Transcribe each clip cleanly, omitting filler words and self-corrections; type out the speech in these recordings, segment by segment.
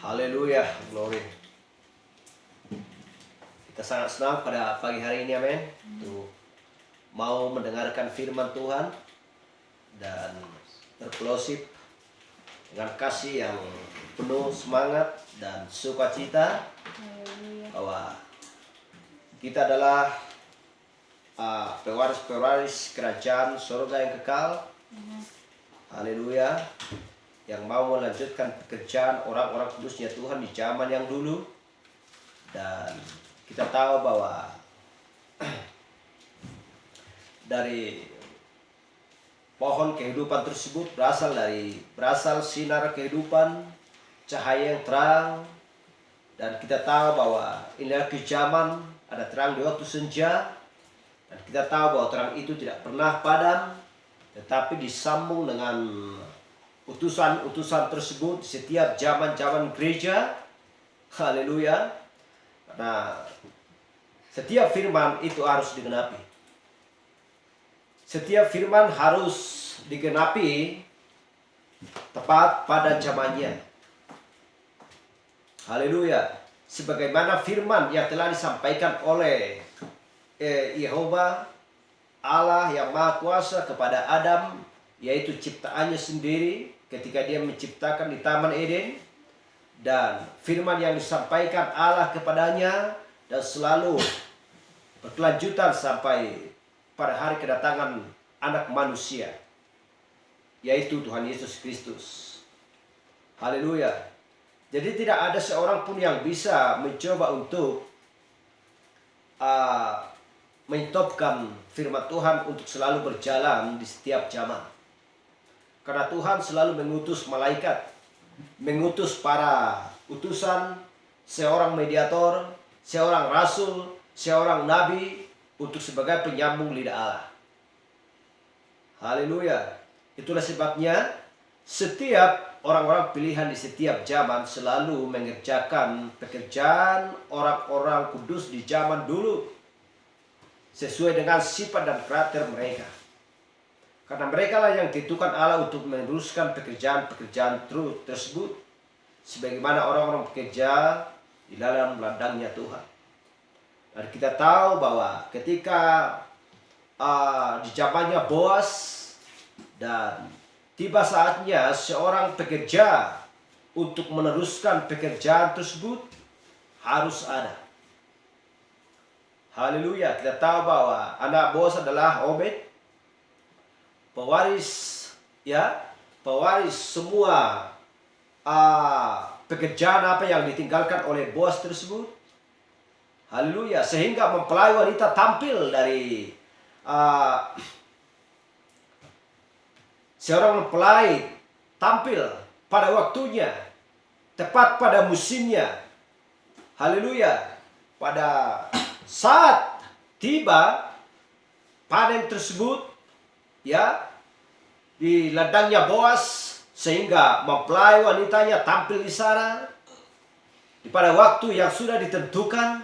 Haleluya, glory. Kita sangat senang pada pagi hari ini, amin. Tuh, mau mendengarkan firman Tuhan dan berfellowship dengan kasih yang penuh semangat dan sukacita bahwa kita adalah pewaris-pewaris kerajaan surga yang kekal. Haleluya. Yang mau melanjutkan pekerjaan orang-orang kudusnya Tuhan di zaman yang dulu. Dan kita tahu bahwa dari pohon kehidupan tersebut berasal sinar kehidupan, cahaya yang terang. Dan kita tahu bahwa inilah zaman ada terang di waktu senja. Dan kita tahu bahwa terang itu tidak pernah padam, tetapi disambung dengan utusan-utusan tersebut setiap zaman-zaman gereja. Haleluya. Karena setiap firman itu harus digenapi. Setiap firman harus digenapi tepat pada zamannya. Haleluya. Sebagaimana firman yang telah disampaikan oleh Yehova Allah yang Maha Kuasa kepada Adam, yaitu ciptaannya sendiri ketika dia menciptakan di Taman Eden. Dan firman yang disampaikan Allah kepadanya dan selalu berkelanjutan sampai pada hari kedatangan anak manusia, yaitu Tuhan Yesus Kristus. Haleluya. Jadi tidak ada seorang pun yang bisa mencoba untuk mentopkan firman Tuhan untuk selalu berjalan di setiap zaman. Karena Tuhan selalu mengutus malaikat, mengutus para utusan, seorang mediator, seorang rasul, seorang nabi untuk sebagai penyambung lidah Allah. Haleluya. Itulah sebabnya setiap orang-orang pilihan di setiap zaman selalu mengerjakan pekerjaan orang-orang kudus di zaman dulu sesuai dengan sifat dan karakter mereka. Karena mereka lah yang ditentukan Allah untuk meneruskan pekerjaan-pekerjaan tersebut sebagaimana orang-orang bekerja di dalam ladangnya Tuhan. Dan kita tahu bahwa ketika di zamannya Boas dan tiba saatnya seorang pekerja untuk meneruskan pekerjaan tersebut harus ada. Haleluya. Kita tahu bahwa anak Boas adalah Obed, pewaris semua pekerjaan apa yang ditinggalkan oleh Boas tersebut. Haleluya. Sehingga mempelai wanita tampil dari seorang mempelai tampil pada waktunya, tepat pada musimnya. Haleluya. Pada saat tiba panen tersebut, di ladangnya Boas, sehingga mempelai wanitanya tampil di sana pada waktu yang sudah ditentukan,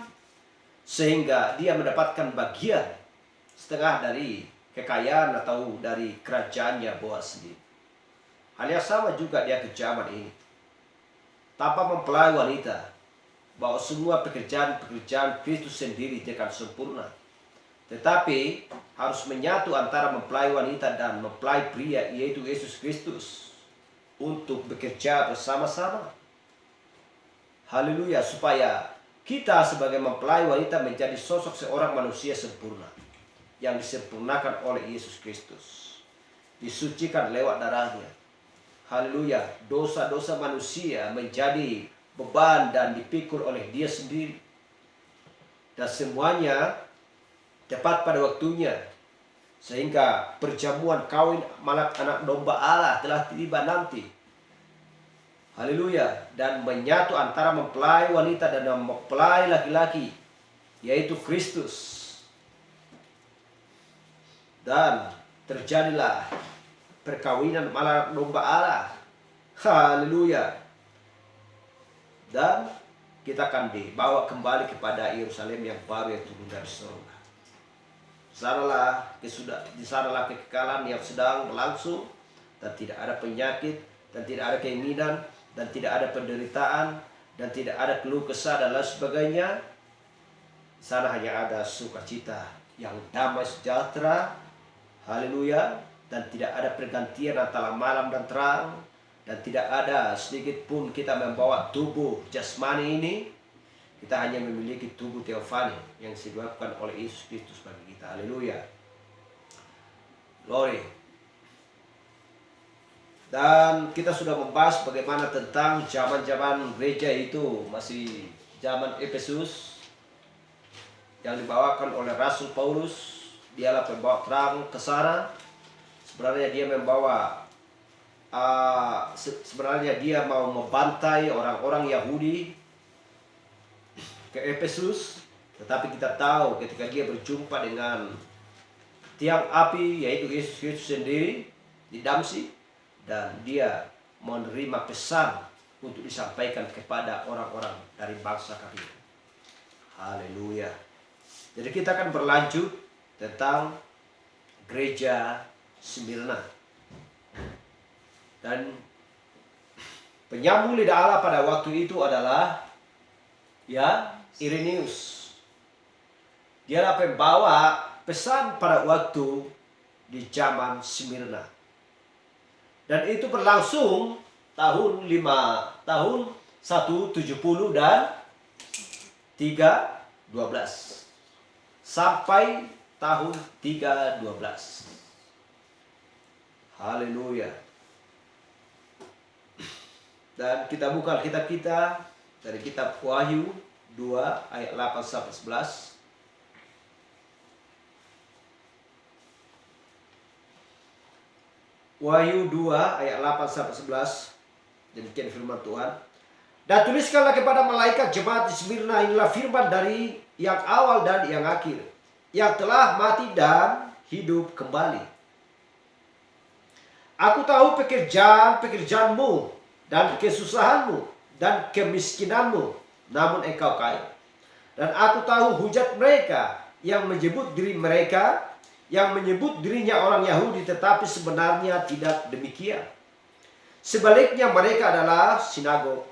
sehingga dia mendapatkan bagian setengah dari kekayaan atau dari kerajaannya Boas sendiri. Hal yang sama juga dia ke zaman ini. Tanpa mempelai wanita, bahwa semua pekerjaan-pekerjaan Kristus sendiri dia akan sempurna. Tetapi harus menyatu antara mempelai wanita dan mempelai pria, yaitu Yesus Kristus, untuk bekerja bersama-sama. Haleluya. Supaya kita sebagai mempelai wanita menjadi sosok seorang manusia sempurna yang disempurnakan oleh Yesus Kristus, disucikan lewat darahnya. Haleluya. Dosa-dosa manusia menjadi beban dan dipikul oleh dia sendiri, dan semuanya tepat pada waktunya, sehingga perjamuan kawin anak domba Allah telah tiba nanti. Haleluya. Dan menyatu antara mempelai wanita dan mempelai laki-laki, yaitu Kristus. Dan terjadilah perkawinan anak domba Allah. Haleluya. Dan kita akan dibawa kembali kepada Yerusalem yang baru yang turun dari surga. Di sanalah kekekalan yang sedang berlangsung, dan tidak ada penyakit dan tidak ada keinginan dan tidak ada penderitaan, dan tidak ada keluh kesah dan lain sebagainya. Di sana hanya ada sukacita yang damai sejahtera, haleluya, dan tidak ada pergantian antara malam dan terang, dan tidak ada sedikit pun kita membawa tubuh jasmani ini. Kita hanya memiliki tubuh teofani yang disebabkan oleh Yesus Kristus bagi kita. Haleluya. Glory. Dan kita sudah membahas bagaimana tentang zaman-zaman gereja itu, masih zaman Efesus yang dibawakan oleh Rasul Paulus. Dialah pembawa terang ke sana. Sebenarnya dia membawa sebenarnya dia mau membantai orang-orang Yahudi ke Efesus, tetapi kita tahu ketika dia berjumpa dengan tiang api yaitu Yesus Kristus sendiri di Damsyik, dan dia menerima pesan untuk disampaikan kepada orang-orang dari bangsa kafir. Haleluya. Jadi kita akan berlanjut tentang gereja Smyrna. Dan penyambung lidah Allah pada waktu itu adalah Irenaeus. Dialah pembawa pesan pada waktu di zaman Smyrna. Dan itu berlangsung tahun 170 dan 312 sampai tahun 312. Haleluya. Dan kita buka kitab kita dari kitab Wahyu 2 ayat 8 sampai 11. Wahyu 2 ayat 8 sampai 11. Demikian firman Tuhan. Dan tuliskanlah kepada malaikat jemaat di Smyrna, inilah firman dari yang awal dan yang akhir, yang telah mati dan hidup kembali. Aku tahu pekerjaan-pekerjaanmu dan kesusahanmu dan kemiskinanmu, namun engkau kaya. Dan aku tahu hujat mereka yang menyebut dirinya orang Yahudi, tetapi sebenarnya tidak demikian. Sebaliknya mereka adalah sinagog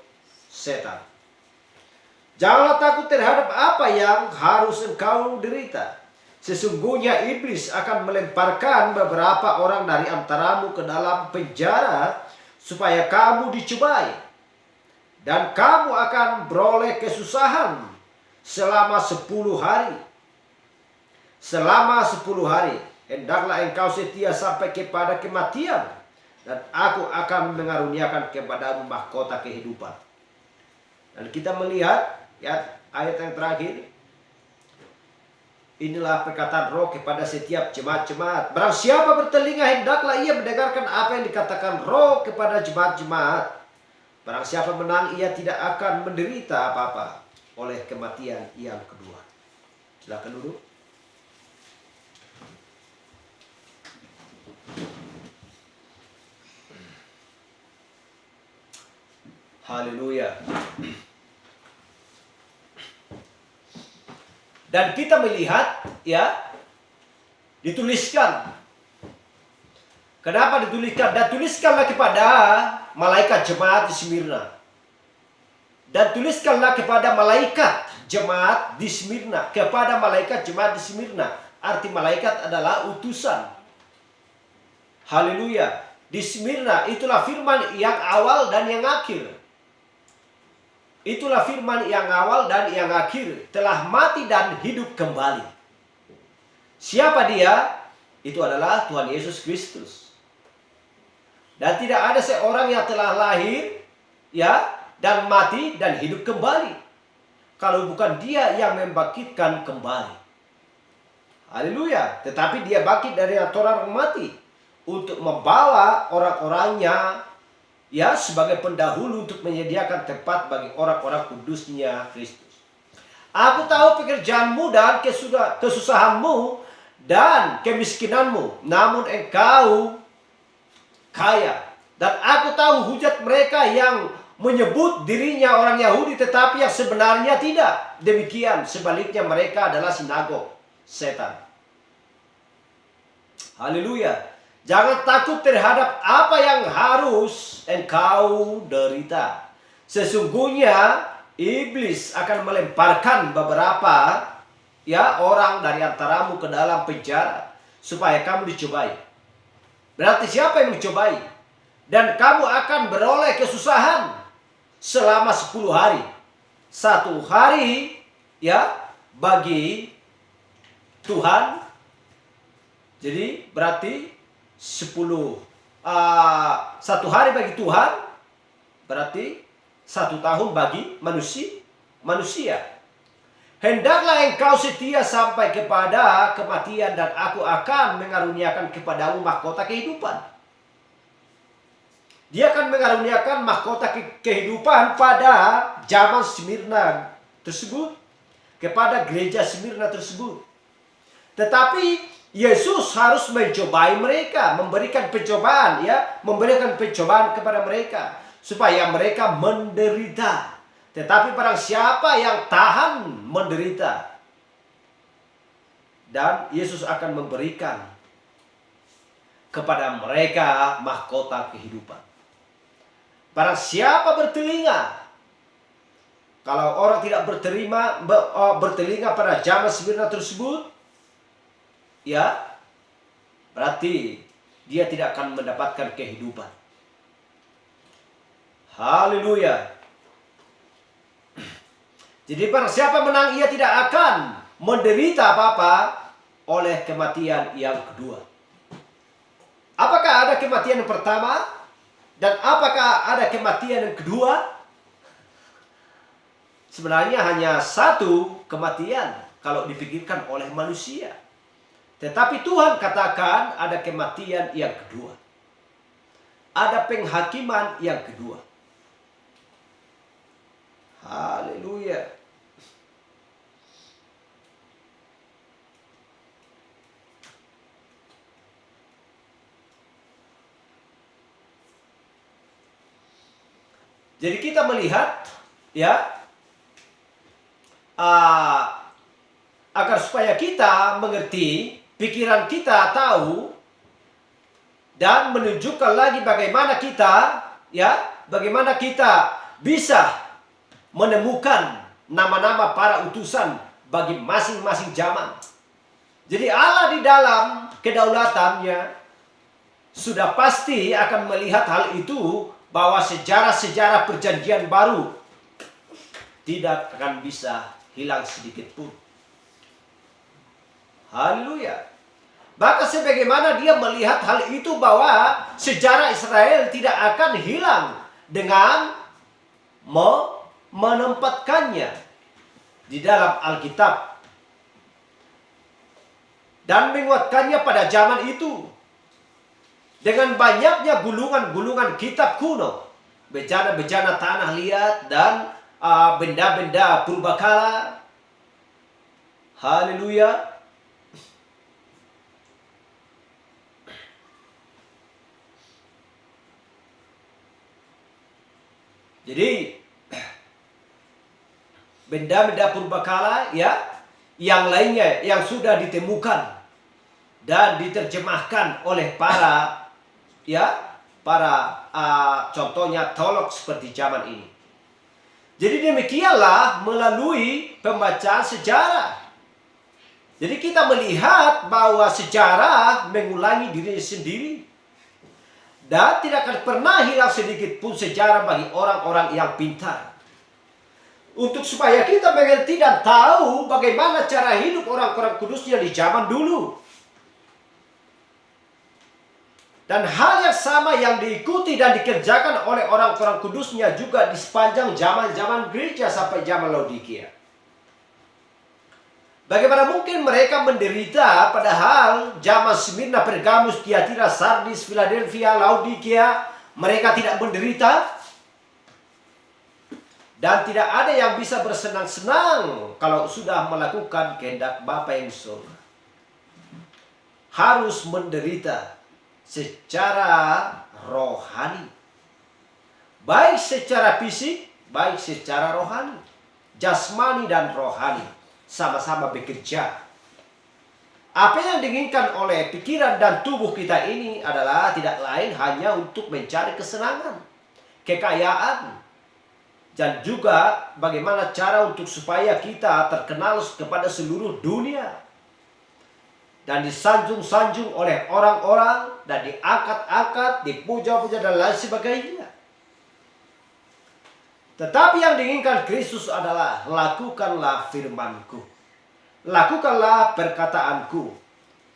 setan. Janganlah takut terhadap apa yang harus engkau derita. Sesungguhnya iblis akan melemparkan beberapa orang dari antaramu ke dalam penjara supaya kamu dicobai, dan kamu akan beroleh kesusahan selama 10 hari. Selama 10 hari, hendaklah engkau setia sampai kepada kematian, dan aku akan mengaruniakan kepadamu mahkota kehidupan. Dan kita melihat ayat yang terakhir. Inilah perkataan Roh kepada setiap jemaat-jemaat. Barang siapa bertelinga, hendaklah ia mendengarkan apa yang dikatakan Roh kepada jemaat-jemaat. Barang siapa menang, ia tidak akan menderita apa-apa oleh kematian yang kedua. Silakan duduk. Haleluya. Dan kita melihat dituliskan. Kenapa dituliskan? Dan tuliskanlah kepada malaikat jemaat di Smyrna. Dan tuliskanlah kepada malaikat jemaat di Smyrna. Kepada malaikat jemaat di Smyrna. Arti malaikat adalah utusan. Haleluya. Di Smyrna itulah firman yang awal dan yang akhir. Itulah firman yang awal dan yang akhir, telah mati dan hidup kembali. Siapa dia? Itu adalah Tuhan Yesus Kristus. Dan tidak ada seorang yang telah lahir dan mati dan hidup kembali kalau bukan dia yang membangkitkan kembali. Haleluya. Tetapi dia bangkit dari antara orang mati untuk membawa orang-orangnya sebagai pendahulu untuk menyediakan tempat bagi orang-orang kudusnya Kristus. Aku tahu pekerjaanmu dan kesusahanmu dan kemiskinanmu, namun engkau kaya. Dan aku tahu hujat mereka yang menyebut dirinya orang Yahudi, tetapi yang sebenarnya tidak demikian. Sebaliknya mereka adalah sinagog setan. Haleluya. Jangan takut terhadap apa yang harus engkau derita. Sesungguhnya iblis akan melemparkan beberapa orang dari antaramu ke dalam penjara supaya kamu dicobai. Berarti siapa yang mencobai? Dan kamu akan beroleh kesusahan selama 10 hari. 1 hari bagi Tuhan. Jadi berarti 1 hari bagi Tuhan berarti 1 tahun bagi manusia. Hendaklah engkau setia sampai kepada kematian, dan aku akan mengaruniakan kepadamu mahkota kehidupan. Dia akan mengaruniakan mahkota kehidupan pada zaman Smyrna tersebut, kepada gereja Smyrna tersebut. Tetapi Yesus harus mencobai mereka, memberikan pencobaan kepada mereka supaya mereka menderita. Tetapi barang siapa yang tahan menderita, dan Yesus akan memberikan kepada mereka mahkota kehidupan. Barang siapa bertelinga, kalau orang tidak bertelinga pada zaman Smyrna tersebut, berarti dia tidak akan mendapatkan kehidupan. Haleluya. Jadi barang siapa menang, ia tidak akan menderita apa-apa oleh kematian yang kedua. Apakah ada kematian yang pertama? Dan apakah ada kematian yang kedua? Sebenarnya hanya 1 kematian kalau dipikirkan oleh manusia. Tetapi Tuhan katakan ada kematian yang kedua. Ada penghakiman yang kedua. Haleluya. Jadi kita melihat agar supaya kita mengerti, pikiran kita tahu, dan menunjukkan lagi bagaimana kita bisa menemukan nama-nama para utusan bagi masing-masing zaman. Jadi Allah di dalam kedaulatannya sudah pasti akan melihat hal itu, bahwa sejarah-sejarah perjanjian baru tidak akan bisa hilang sedikit pun. Haleluya. Maka sebagaimana dia melihat hal itu, bahwa sejarah Israel tidak akan hilang dengan menempatkannya di dalam Alkitab dan menguatkannya pada zaman itu. Dengan banyaknya gulungan-gulungan kitab kuno, bejana-bejana tanah liat, dan benda-benda purbakala. Haleluya. Jadi benda-benda purbakala yang lainnya yang sudah ditemukan dan diterjemahkan oleh para contohnya teolog seperti zaman ini. Jadi demikianlah melalui pembacaan sejarah. Jadi kita melihat bahwa sejarah mengulangi diri sendiri. Dan tidak akan pernah hilang sedikit pun sejarah bagi orang-orang yang pintar. Untuk supaya kita mengerti dan tahu bagaimana cara hidup orang-orang kudusnya di zaman dulu. Dan hal yang sama yang diikuti dan dikerjakan oleh orang-orang kudusnya juga di sepanjang zaman-zaman gereja sampai zaman Laodikia. Bagaimana mungkin mereka menderita padahal zaman Smyrna, Pergamus, Tiatira, Sardis, Philadelphia, Laodikia mereka tidak menderita? Dan tidak ada yang bisa bersenang-senang kalau sudah melakukan kehendak Bapa yang di surga. Harus menderita secara rohani. Baik secara fisik, baik secara rohani. Jasmani dan rohani sama-sama bekerja. Apa yang diinginkan oleh pikiran dan tubuh kita ini adalah tidak lain hanya untuk mencari kesenangan, kekayaan, dan juga bagaimana cara untuk supaya kita terkenal kepada seluruh dunia dan disanjung-sanjung oleh orang-orang dan diangkat-angkat, dipuja-puja dan lain sebagainya. Tetapi yang diinginkan Kristus adalah lakukanlah firman-Ku, lakukanlah perkataanku.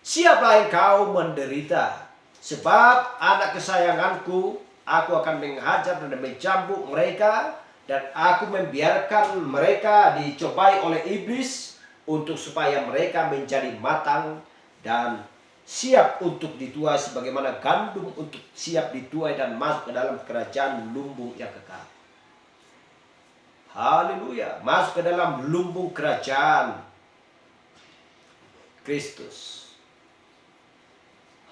Siaplah engkau menderita, sebab anak kesayanganku, aku akan menghajar dan mencambuk mereka, dan aku membiarkan mereka dicobai oleh iblis, untuk supaya mereka menjadi matang dan siap untuk dituai, sebagaimana gandum untuk siap dituai dan masuk ke dalam kerajaan lumbung yang kekal. Haleluya, masuk ke dalam lumbung kerajaan Kristus.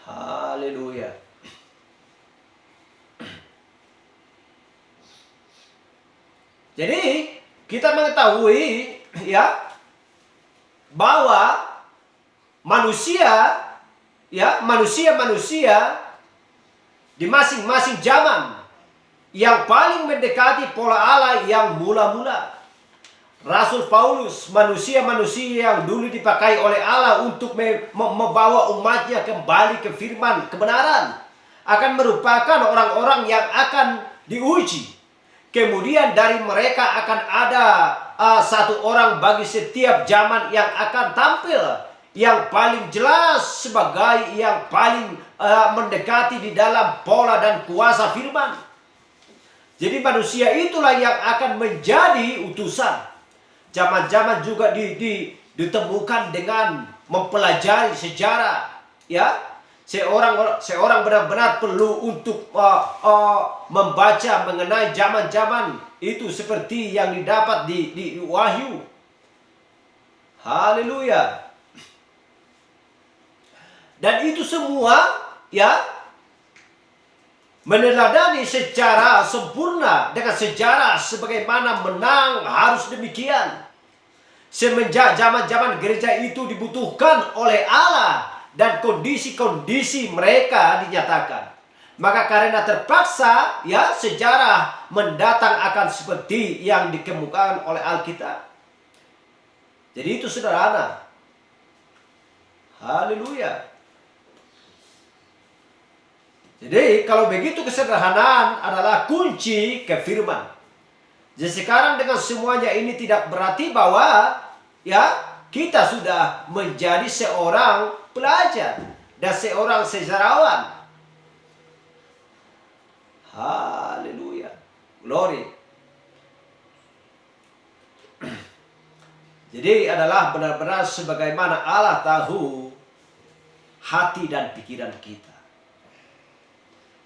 Haleluya. Jadi kita mengetahui ya bahwa manusia di masing-masing zaman yang paling mendekati pola Allah yang mula-mula. Rasul Paulus, manusia-manusia yang dulu dipakai oleh Allah untuk membawa umatnya kembali ke firman kebenaran, akan merupakan orang-orang yang akan diuji. Kemudian dari mereka akan ada satu orang bagi setiap zaman yang akan tampil yang paling jelas sebagai yang paling mendekati di dalam pola dan kuasa firman. Jadi manusia itulah yang akan menjadi utusan. Zaman-zaman juga ditemukan dengan mempelajari sejarah, ya. Seorang benar-benar perlu untuk membaca mengenai zaman-zaman itu seperti yang didapat di Wahyu. Haleluya. Dan itu semua ya meneladani secara sempurna dengan sejarah sebagaimana menang harus demikian. Semenjak zaman-zaman gereja itu dibutuhkan oleh Allah dan kondisi-kondisi mereka dinyatakan, maka karena terpaksa ya sejarah mendatang akan seperti yang dikemukakan oleh Alkitab. Jadi itu sederhana. Haleluya. Jadi kalau begitu kesederhanaan adalah kunci ke firman. Jadi sekarang dengan semuanya ini tidak berarti bahwa ya kita sudah menjadi seorang pelajar dan seorang sejarawan. Haleluya. Glory. Jadi adalah benar-benar sebagaimana Allah tahu hati dan pikiran kita.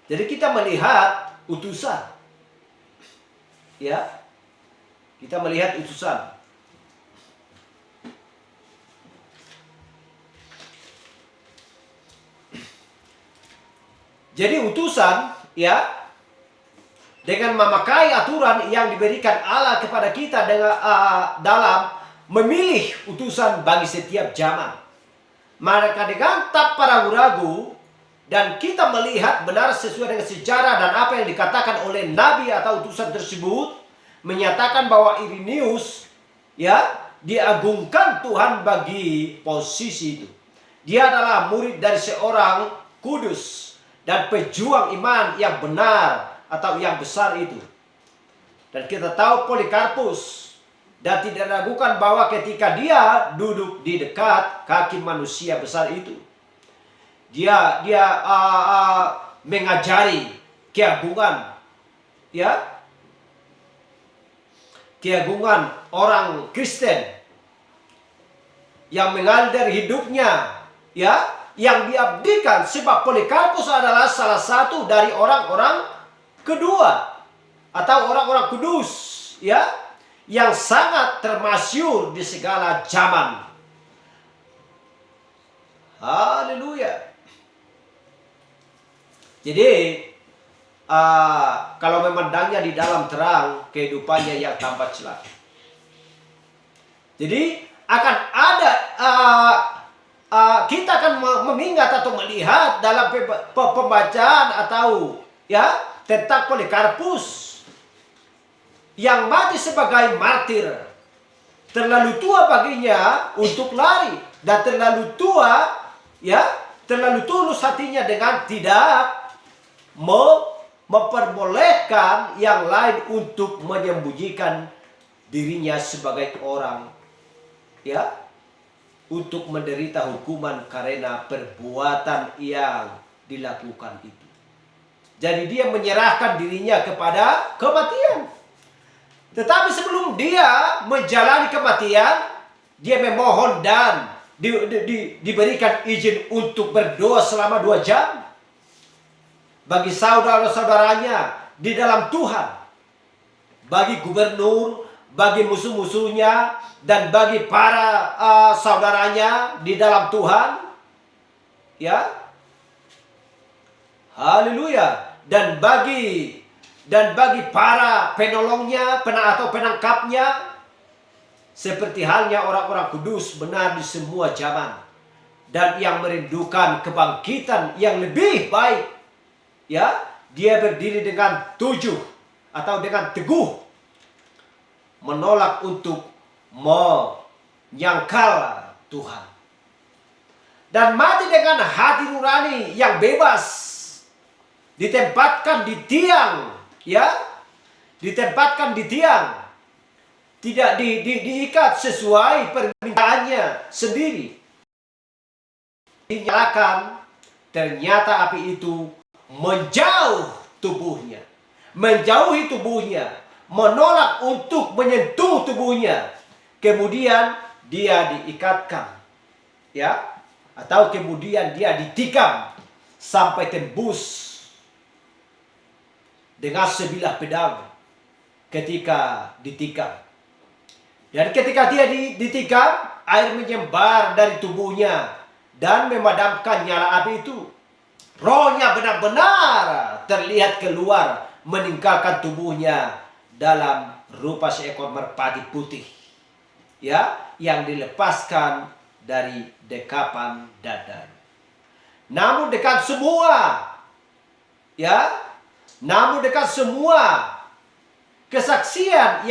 Jadi kita melihat utusan. Ya. Kita melihat utusan. Jadi utusan ya dengan memakai aturan yang diberikan Allah kepada kita dengan dalam memilih utusan bagi setiap zaman. Maka dengan tanpa ragu-ragu dan kita melihat benar sesuai dengan sejarah dan apa yang dikatakan oleh nabi atau utusan tersebut, menyatakan bahwa Irenaeus ya diagungkan Tuhan bagi posisi itu. Dia adalah murid dari seorang kudus dan pejuang iman yang benar atau yang besar itu. Dan kita tahu Polikarpus, dan tidak ragukan bahwa ketika dia duduk di dekat kaki manusia besar itu, dia mengajari keagungan ya, keagungan orang Kristen yang mengalir dari hidupnya ya, yang diabdikan, sebab Polikarpus adalah salah satu dari orang-orang kedua atau orang-orang kudus ya, yang sangat termasyhur di segala zaman. Haleluya. Jadi kalau memandangnya di dalam terang kehidupannya yang tanpa celah. Jadi akan ada kita akan mengingat atau melihat dalam pembacaan atau ya tentang Polikarpus yang mati sebagai martir. Terlalu tua baginya untuk lari dan terlalu tua, ya, terlalu tulus hatinya dengan tidak memperbolehkan yang lain untuk menyembunyikan dirinya sebagai orang, ya, untuk menderita hukuman karena perbuatan yang dilakukan itu. Jadi dia menyerahkan dirinya kepada kematian. Tetapi sebelum dia menjalani kematian, dia memohon dan diberikan izin untuk berdoa selama 2 jam. Bagi saudara-saudaranya di dalam Tuhan. Bagi gubernur, bagi musuh-musuhnya, dan bagi para saudaranya di dalam Tuhan. Ya. Haleluya. Dan bagi para penolongnya, atau penangkapnya, seperti halnya orang-orang kudus benar di semua zaman, dan yang merindukan kebangkitan yang lebih baik, ya, dia berdiri dengan dengan teguh, menolak untuk menyangkal Tuhan, dan mati dengan hati nurani yang bebas, ditempatkan di tiang. Ya, ditempatkan di tiang, tidak diikat sesuai permintaannya sendiri. Dinyalakan, ternyata api itu menjauhi tubuhnya, menolak untuk menyentuh tubuhnya. Kemudian dia diikatkan, ya, atau kemudian dia ditikam sampai tembus dengan sebilah pedang ketika ditikam. Dan ketika dia ditikam, air menyembar dari tubuhnya dan memadamkan nyala api itu. Rohnya benar-benar terlihat keluar, meninggalkan tubuhnya dalam rupa seekor merpati putih, ya, yang dilepaskan dari dekapan dadanya. Namun dekat semua kesaksian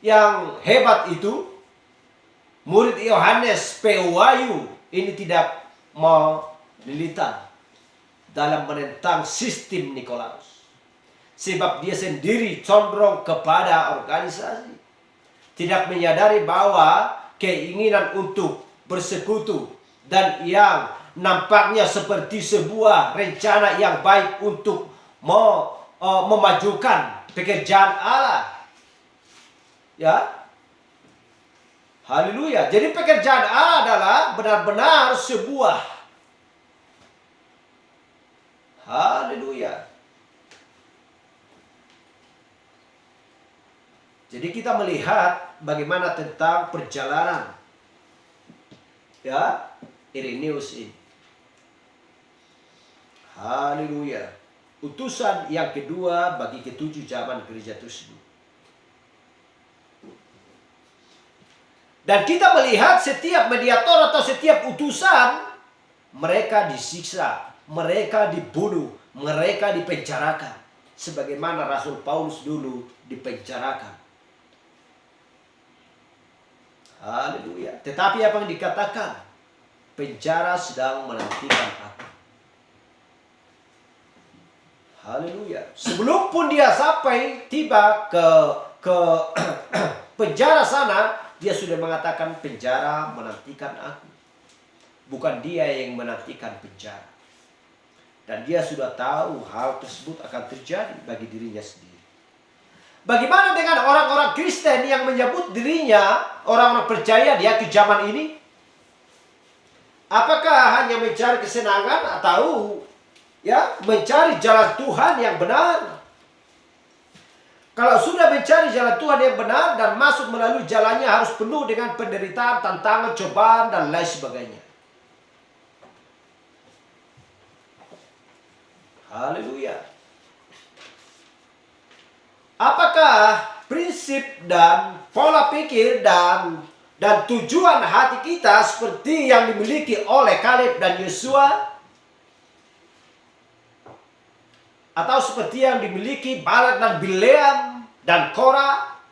yang hebat itu, murid Yohanes P.Wahyu ini tidak mau militan dalam menentang sistem Nikolaus. Sebab dia sendiri condong kepada organisasi. Tidak menyadari bahwa keinginan untuk bersekutu dan yang nampaknya seperti sebuah rencana yang baik untuk memajukan pekerjaan Allah. Ya. Haleluya. Jadi pekerjaan Allah adalah benar-benar sebuah, haleluya. Jadi kita melihat bagaimana tentang perjalanan, ya, Irenaeus ini. Haleluya. Utusan yang kedua bagi ketujuh zaman gereja tersebut. Dan kita melihat setiap mediator atau setiap utusan, mereka disiksa, mereka dibunuh, mereka dipenjarakan. Sebagaimana Rasul Paulus dulu dipenjarakan. Haleluya. Tetapi apa yang dikatakan? Penjara sedang menantikan aku. Haleluya. Sebelum pun dia tiba ke penjara sana, dia sudah mengatakan penjara menantikan aku. Bukan dia yang menantikan penjara. Dan dia sudah tahu hal tersebut akan terjadi bagi dirinya sendiri. Bagaimana dengan orang-orang Kristen yang menyebut dirinya orang-orang percaya di akhir zaman ini? Apakah hanya mencari kesenangan atau mencari jalan Tuhan yang benar? Kalau sudah mencari jalan Tuhan yang benar dan masuk melalui jalannya, harus penuh dengan penderitaan, tantangan, cobaan, dan lain sebagainya. Haleluya. Apakah prinsip dan pola pikir dan dan tujuan hati kita seperti yang dimiliki oleh Kaleb dan Yosua, atau seperti yang dimiliki Balak dan Bileam dan Korah.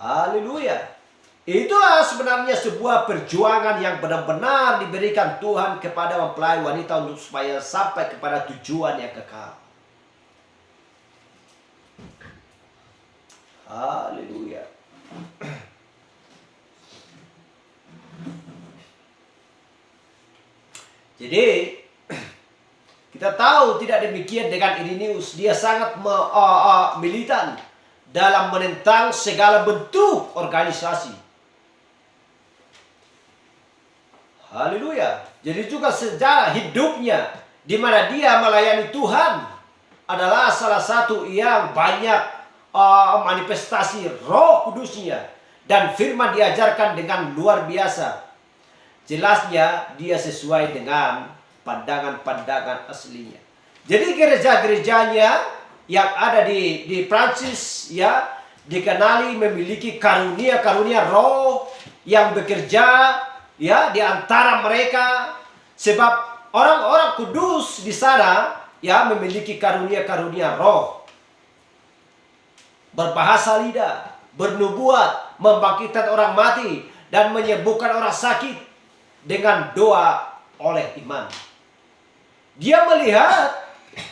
Haleluya. Itulah sebenarnya sebuah perjuangan yang benar-benar diberikan Tuhan kepada mempelai wanita untuk supaya sampai kepada tujuan yang kekal. Haleluya. Jadi kita tahu tidak demikian dengan Irenaeus. Dia sangat militan dalam menentang segala bentuk organisasi. Haleluya. Jadi juga sejarah hidupnya di mana dia melayani Tuhan adalah salah satu yang banyak manifestasi Roh Kudusnya, dan firman diajarkan dengan luar biasa. Jelasnya dia sesuai dengan pandangan-pandangan aslinya. Jadi gereja-gerejanya yang ada di Prancis ya dikenali memiliki karunia-karunia roh yang bekerja ya di antara mereka, sebab orang-orang kudus di sana ya memiliki karunia-karunia roh. Berbahasa lidah, bernubuat, membangkitkan orang mati, dan menyembuhkan orang sakit dengan doa oleh iman. Dia melihat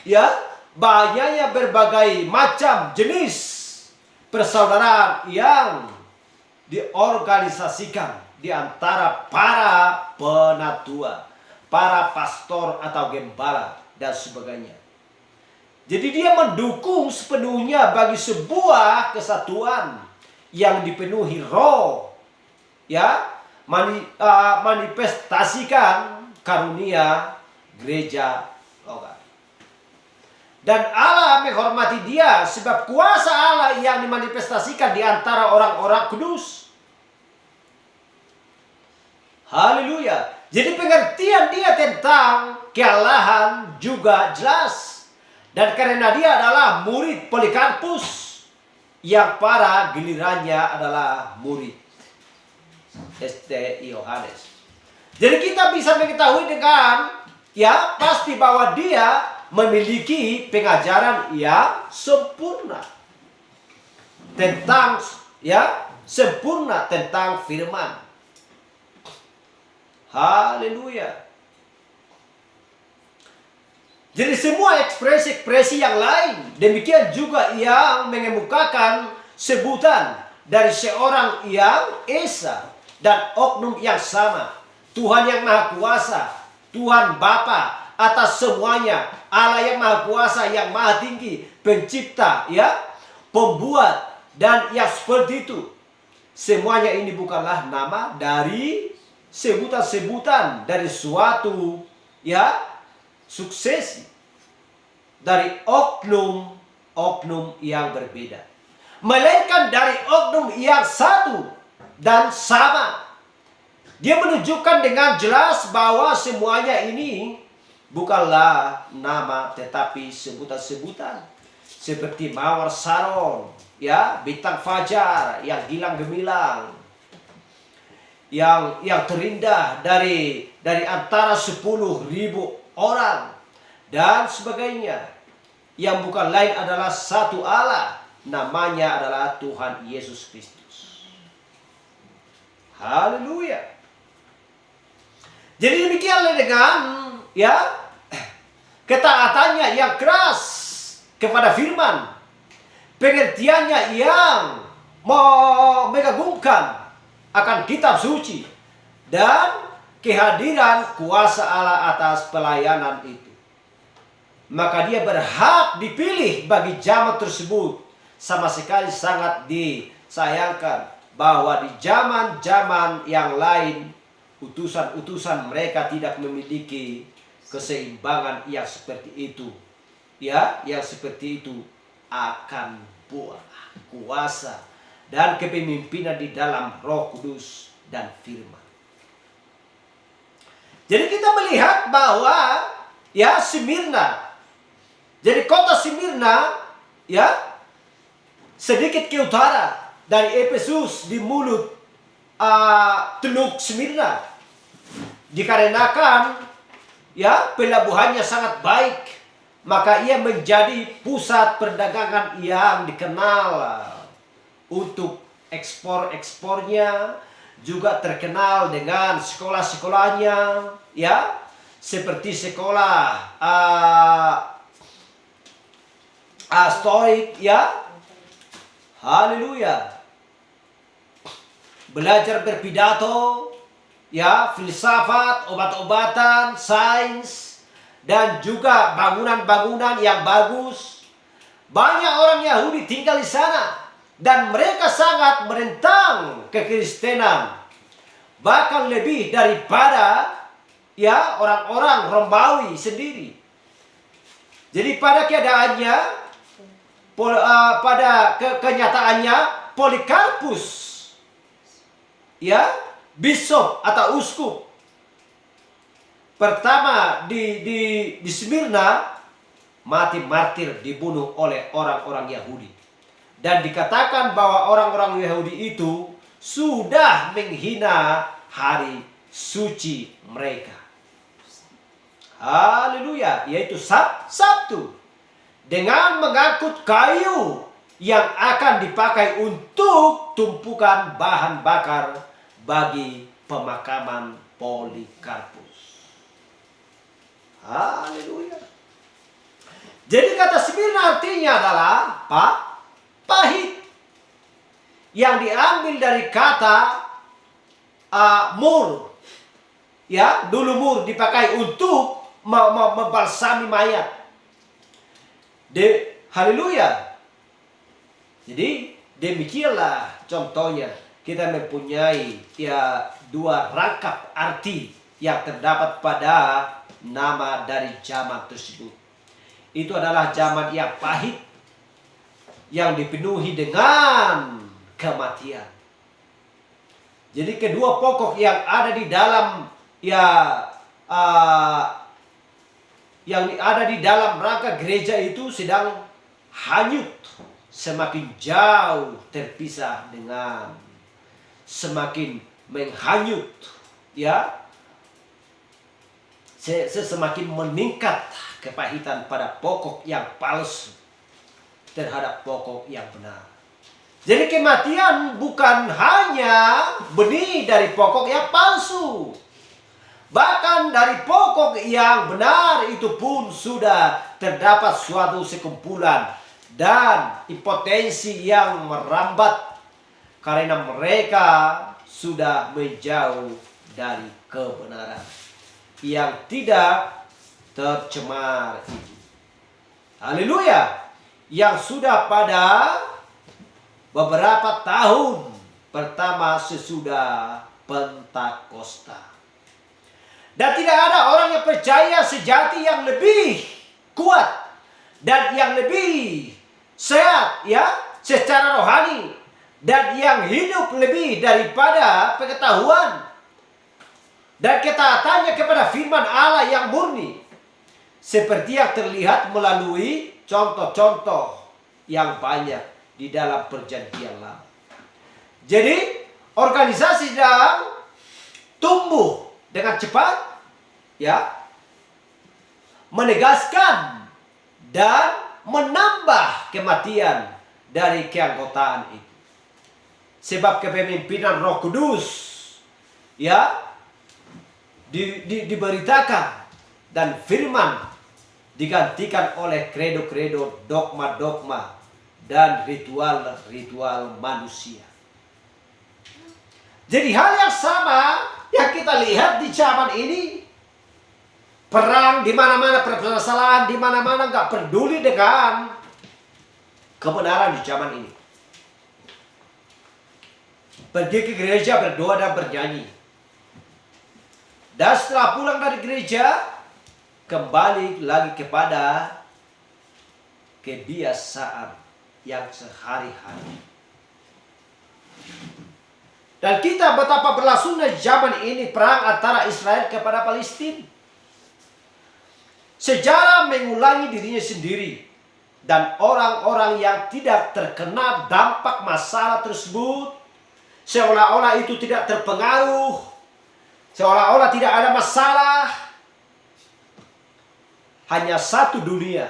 ya banyaknya berbagai macam jenis persaudaraan yang diorganisasikan di antara para penatua, para pastor atau gembala dan sebagainya. Jadi dia mendukung sepenuhnya bagi sebuah kesatuan yang dipenuhi roh, ya, manifestasikan karunia gereja lokal. Dan Allah menghormati dia sebab kuasa Allah yang dimanifestasikan di antara orang-orang kudus. Haleluya. Jadi pengertian dia tentang kealahan juga jelas. Dan karena dia adalah murid Polikarpus, yang pada gilirannya adalah murid St. Yohanes. Jadi kita bisa mengetahui dengan ya pasti bahwa dia memiliki pengajaran yang sempurna tentang sempurna tentang firman. Haleluya. Jadi semua ekspresi-ekspresi yang lain demikian juga yang mengemukakan sebutan dari seorang yang esa dan oknum yang sama. Tuhan yang Maha Kuasa, Tuhan Bapa atas semuanya, Allah yang Maha Kuasa, yang Maha Tinggi, pencipta, ya, pembuat, dan yang seperti itu. Semuanya ini bukanlah nama dari sebutan-sebutan dari suatu ya suksesi dari oknum yang berbeda, melainkan dari oknum yang satu dan sama. Dia menunjukkan dengan jelas bahwa semuanya ini bukanlah nama tetapi sebutan-sebutan seperti mawar saron, ya, bintang fajar yang gilang gemilang, yang terindah dari antara 10.000 orang dan sebagainya, yang bukan lain adalah satu Allah, namanya adalah Tuhan Yesus Kristus. Haleluya. Jadi demikianlah dengan ya ketaatannya yang keras kepada firman, pengertiannya yang mengagumkan akan kitab suci, dan kehadiran kuasa Allah atas pelayanan itu. Maka dia berhak dipilih bagi zaman tersebut. Sama sekali sangat disayangkan bahwa di zaman-zaman yang lain utusan-utusan mereka tidak memiliki keseimbangan yang seperti itu. Ya, yang seperti itu akan buah kuasa dan kepemimpinan di dalam Roh Kudus dan firman. Jadi kita melihat bahwa ya Smyrna, jadi kota Smyrna ya sedikit ke utara dari Efesus di mulut Teluk Smyrna, dikarenakan ya pelabuhannya sangat baik, maka ia menjadi pusat perdagangan yang dikenal untuk ekspornya, juga terkenal dengan sekolah-sekolahnya, ya, seperti sekolah Stoik, ya, haleluya, belajar berpidato, ya, filsafat, obat-obatan, sains, dan juga bangunan-bangunan yang bagus. Banyak orang Yahudi tinggal di sana. Dan mereka sangat menentang kekristenan. Bahkan lebih daripada ya orang-orang Romawi sendiri. Jadi pada keadaannya, kenyataannya, Polikarpus, ya, bishop atau uskup pertama di Smyrna, mati martir, dibunuh oleh orang-orang Yahudi. Dan dikatakan bahwa orang-orang Yahudi itu sudah menghina hari suci mereka. Haleluya, yaitu Sabtu. Dengan mengangkut kayu yang akan dipakai untuk tumpukan bahan bakar bagi pemakaman Polikarpus. Haleluya. Jadi kata Smyrna artinya adalah pahit, yang diambil dari kata mur, ya, dulu mur dipakai untuk membalsami mayat. Haleluya. Jadi demikianlah contohnya, kita mempunyai ya dua rangkap arti yang terdapat pada nama dari zaman tersebut. Itu adalah zaman yang pahit, yang dipenuhi dengan kematian. Jadi kedua pokok yang ada di dalam yang ada di dalam rangka gereja itu sedang hanyut, semakin jauh terpisah dengan, semakin menghanyut, ya, semakin meningkat kepahitan pada pokok yang palsu terhadap pokok yang benar. Jadi kematian bukan hanya benih dari pokok yang palsu. Bahkan dari pokok yang benar itu pun sudah terdapat suatu sekumpulan dan impotensi yang merambat karena mereka sudah menjauh dari kebenaran yang tidak tercemar itu. Haleluya. Yang sudah pada beberapa tahun pertama sesudah Pentakosta. Dan tidak ada orang yang percaya sejati yang lebih kuat dan yang lebih sehat, ya, secara rohani, dan yang hidup lebih daripada pengetahuan dan ketaatannya kepada firman Allah yang murni, seperti yang terlihat melalui contoh-contoh yang banyak di dalam perjanjian lama. Jadi organisasi sedang tumbuh dengan cepat, ya, menegaskan dan menambah kematian dari keanggotaan itu. Sebab kepemimpinan Roh Kudus, ya, diberitakan dan firman digantikan oleh kredo-kredo, dogma-dogma, dan ritual-ritual manusia. Jadi hal yang sama yang kita lihat di zaman ini, perang di mana-mana, permasalahan di mana-mana, nggak peduli dengan kebenaran di zaman ini. Pergi ke gereja, berdoa dan bernyanyi. Dan setelah pulang dari gereja, kembali lagi kepada kebiasaan yang sehari-hari. Dan kita betapa berlangsungnya zaman ini perang antara Israel kepada Palestina. Sejarah mengulangi dirinya sendiri. Dan orang-orang yang tidak terkena dampak masalah tersebut Seolah-olah itu tidak terpengaruh. Seolah-olah tidak ada masalah. Hanya satu dunia.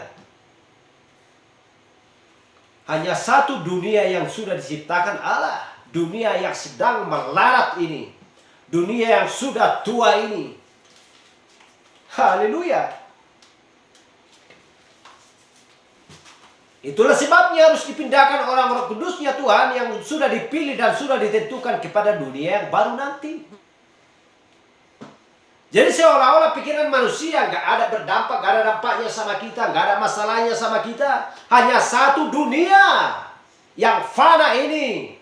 Hanya satu dunia yang sudah diciptakan Allah. Dunia yang sedang melarat ini. Dunia yang sudah tua ini. Haleluya. Itulah sebabnya harus dipindahkan orang-orang kudusnya Tuhan yang sudah dipilih dan sudah ditentukan kepada dunia yang baru nanti. Jadi seolah-olah pikiran manusia nggak ada berdampak, nggak ada dampaknya sama kita, nggak ada masalahnya sama kita. Hanya satu dunia yang fana ini.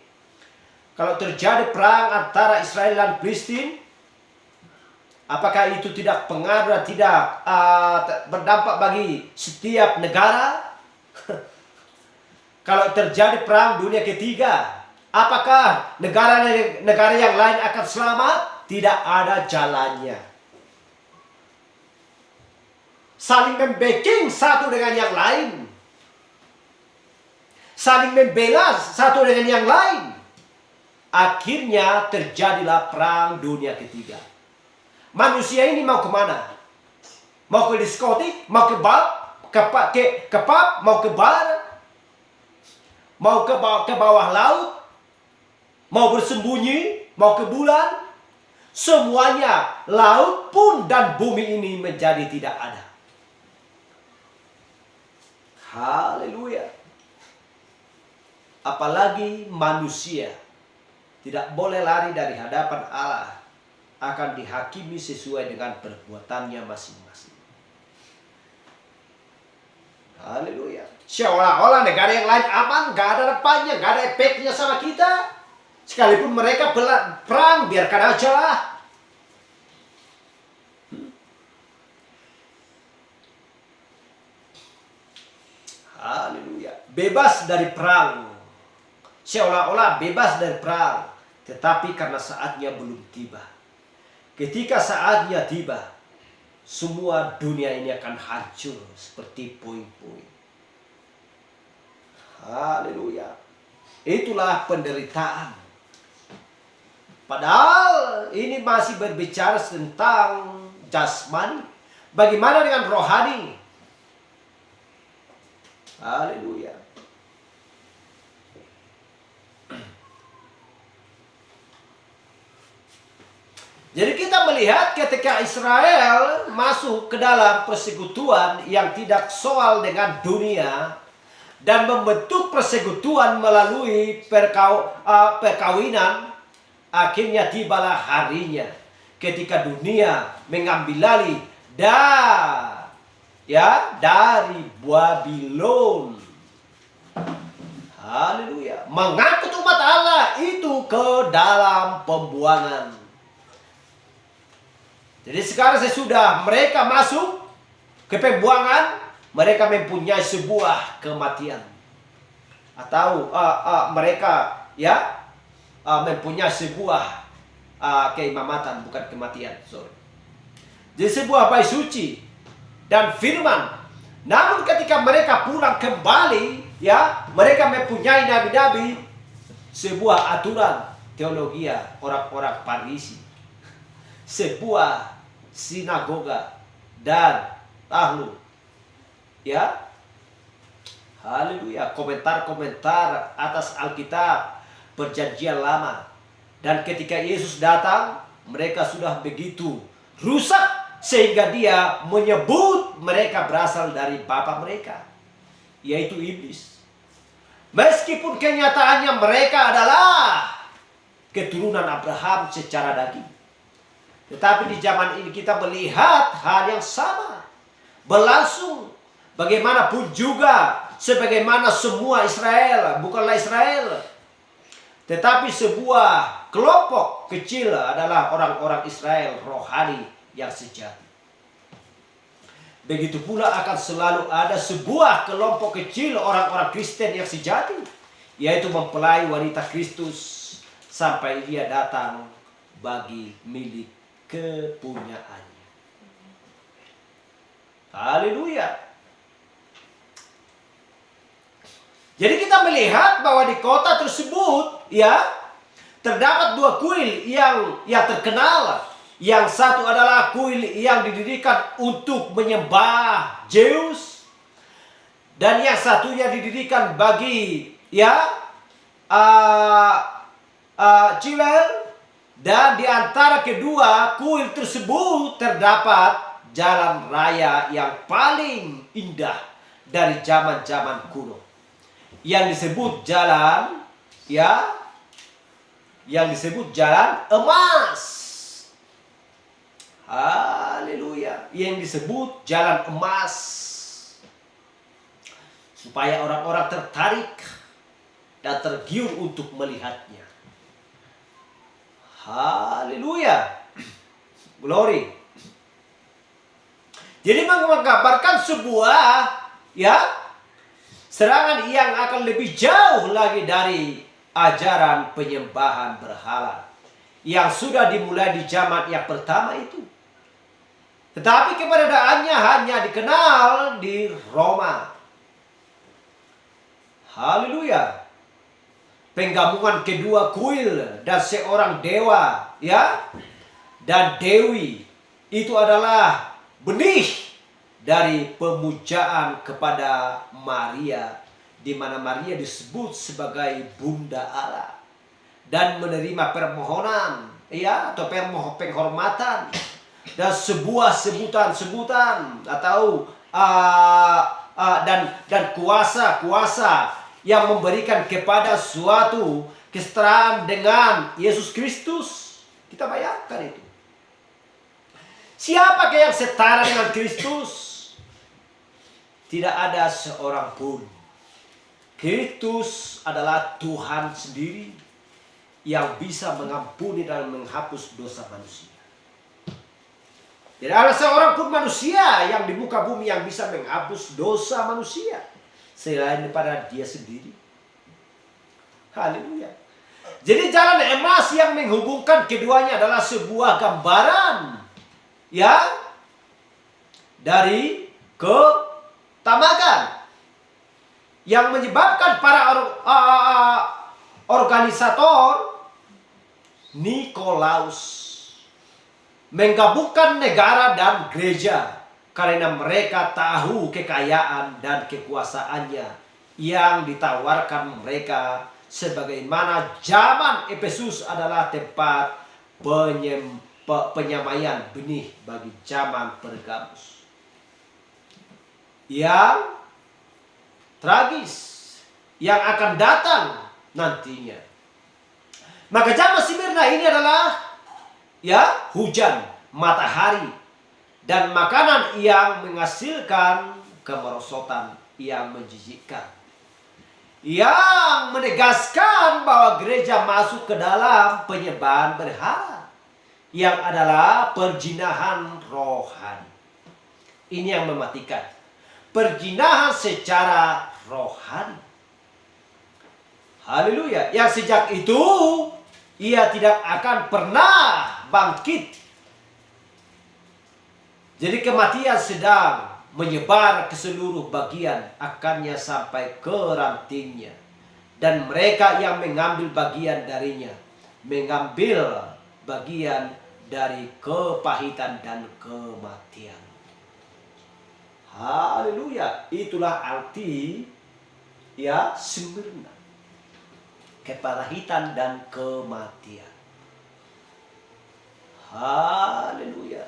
Kalau terjadi perang antara Israel dan Palestina, apakah itu tidak pengaruh dan tidak berdampak bagi setiap negara? Kalau terjadi perang dunia ketiga, apakah negara yang lain akan selamat? Tidak ada jalannya. Saling membacking satu dengan yang lain. Saling membela satu dengan yang lain. Akhirnya terjadilah perang dunia ketiga. Manusia ini mau kemana? Mau ke diskotik? Mau ke bar? Ke pub? Mau ke bar? Mau ke bawah laut? Mau bersembunyi? Mau ke bulan? Semuanya, laut pun dan bumi ini menjadi tidak ada. Haleluya. Apalagi manusia tidak boleh lari dari hadapan Allah, akan dihakimi sesuai dengan perbuatannya masing-masing. Haleluya. Seolah-olah negara yang lain aman, gak ada dampaknya, gak ada efeknya sama kita. Sekalipun mereka perang, biarkan aja lah. Haleluya. Bebas dari perang. Seolah-olah bebas dari perang. Tetapi karena saatnya belum tiba. Ketika saatnya tiba, semua dunia ini akan hancur seperti puing-puing. Haleluya. Itulah penderitaan. Padahal ini masih berbicara tentang jasmani. Bagaimana dengan rohani? Haleluya. Jadi kita melihat ketika Israel masuk ke dalam persekutuan yang tidak soal dengan dunia dan membentuk persekutuan melalui perkawinan, akhirnya tibalah harinya ketika dunia mengambil alih dari Babylon. Haleluya. Mengangkut umat Allah itu ke dalam pembuangan. Jadi sekarang sesudah mereka masuk ke pembuangan, mereka mempunyai sebuah kematian. Atau mereka mempunyai sebuah keimamatan, bukan kematian. Sorry. Jadi sebuah bait suci dan firman. Namun ketika mereka pulang kembali, mereka mempunyai nabi-nabi, sebuah aturan teologi orang-orang Farisi, sebuah sinagoga dan tahlul. Haleluya. Komentar-komentar atas Alkitab Perjanjian Lama. Dan ketika Yesus datang, mereka sudah begitu rusak sehingga dia menyebut mereka berasal dari bapa mereka, yaitu iblis. Meskipun kenyataannya mereka adalah keturunan Abraham secara daging. Tetapi di zaman ini kita melihat hal yang sama berlangsung. Bagaimanapun juga, sebagaimana semua Israel, bukanlah Israel, tetapi sebuah kelompok kecil adalah orang-orang Israel rohani yang sejati. Begitu pula akan selalu ada sebuah kelompok kecil orang-orang Kristen yang sejati, yaitu mempelai wanita Kristus sampai dia datang bagi milik kepunyaannya. Haleluya. Jadi kita melihat bahwa di kota tersebut terdapat dua kuil yang terkenal. Yang satu adalah kuil yang didirikan untuk menyembah Zeus, dan yang satunya didirikan bagi Ciwel. Dan di antara kedua kuil tersebut terdapat jalan raya yang paling indah dari zaman-zaman kuno, yang disebut jalan emas. Haleluya, yang disebut jalan emas, supaya orang-orang tertarik dan tergiur untuk melihatnya. Haleluya, glory. Jadi menggambarkan sebuah serangan yang akan lebih jauh lagi dari ajaran penyembahan berhala yang sudah dimulai di zaman yang pertama itu. Tetapi keberadaannya hanya dikenal di Roma. Haleluya. Penggabungan kedua kuil dan seorang dewa dan dewi itu adalah benih dari pemujaan kepada Maria, di mana Maria disebut sebagai Bunda Allah dan menerima permohonan atau penghormatan dan sebuah sebutan-sebutan atau dan kuasa-kuasa yang memberikan kepada suatu kesetaraan dengan Yesus Kristus. Kita bayangkan itu. Siapa yang setara dengan Kristus? Tidak ada seorang pun. Kristus adalah Tuhan sendiri yang bisa mengampuni dan menghapus dosa manusia. Tidak ada seorang pun manusia yang di muka bumi yang bisa menghapus dosa manusia selain daripada Dia sendiri. Haleluya. Jadi jalan emas yang menghubungkan keduanya adalah sebuah gambaran dari ketamakan yang menyebabkan para organisator Nikolaus menggabungkan negara dan gereja karena mereka tahu kekayaan dan kekuasaannya yang ditawarkan mereka, sebagaimana zaman Efesus adalah tempat penyamaian benih bagi zaman Pergamus yang tragis yang akan datang nantinya. Maka zaman Smyrna ini adalah hujan, matahari, dan makanan yang menghasilkan kemerosotan yang menjijikkan, yang menegaskan bahwa gereja masuk ke dalam penyembahan berhala yang adalah perjinahan rohani. Ini yang mematikan, perjinahan secara rohani. Haleluya. Yang sejak itu ia tidak akan pernah bangkit. Jadi kematian sedang menyebar ke seluruh bagian akannya sampai ke rantingnya. Dan mereka yang mengambil bagian darinya mengambil bagian dari kepahitan dan kematian. Haleluya. Itulah arti Smyrna. Kepahitan dan kematian. Haleluya.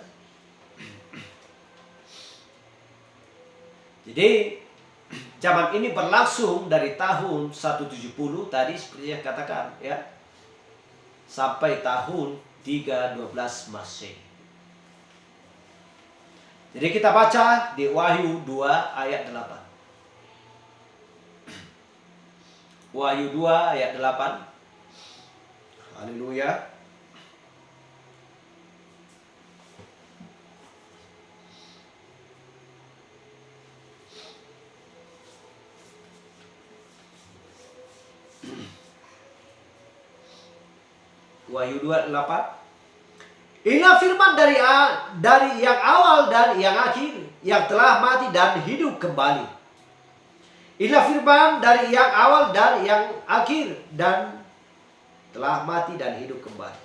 Jadi zaman ini berlangsung dari tahun 170 tadi seperti yang katakan sampai tahun 312 Masehi. Jadi kita baca di Wahyu 2 ayat 8. Wahyu 2 ayat 8. Haleluya. Wahyu 2:8. Inilah firman dari yang awal dan yang akhir, yang telah mati dan hidup kembali. Inilah firman dari yang awal dan yang akhir, dan telah mati dan hidup kembali.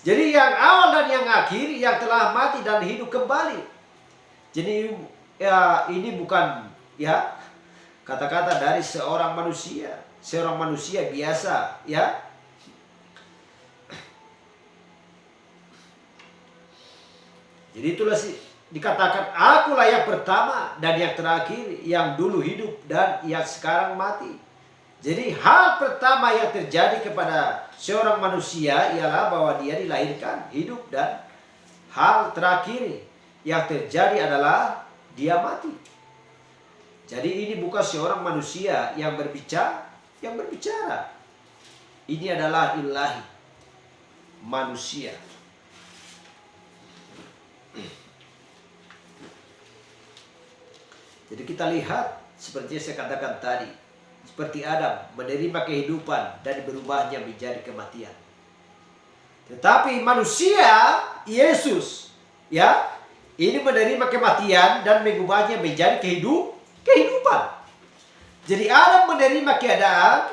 Jadi yang awal dan yang akhir, yang telah mati dan hidup kembali. Jadi ya, ini bukan ya kata-kata dari seorang manusia biasa, ya. Jadi itulah dikatakan, akulah yang pertama dan yang terakhir, yang dulu hidup dan yang sekarang mati. Jadi hal pertama yang terjadi kepada seorang manusia ialah bahwa dia dilahirkan, hidup, dan hal terakhir yang terjadi adalah dia mati. Jadi ini bukan seorang manusia yang berbicara. Ini adalah ilahi, manusia. Jadi kita lihat seperti yang saya katakan tadi, seperti Adam menerima kehidupan dan berubahnya menjadi kematian. Tetapi manusia Yesus, ya, ini menerima kematian dan mengubahnya menjadi kehidupan. Jadi Adam menerima keadaan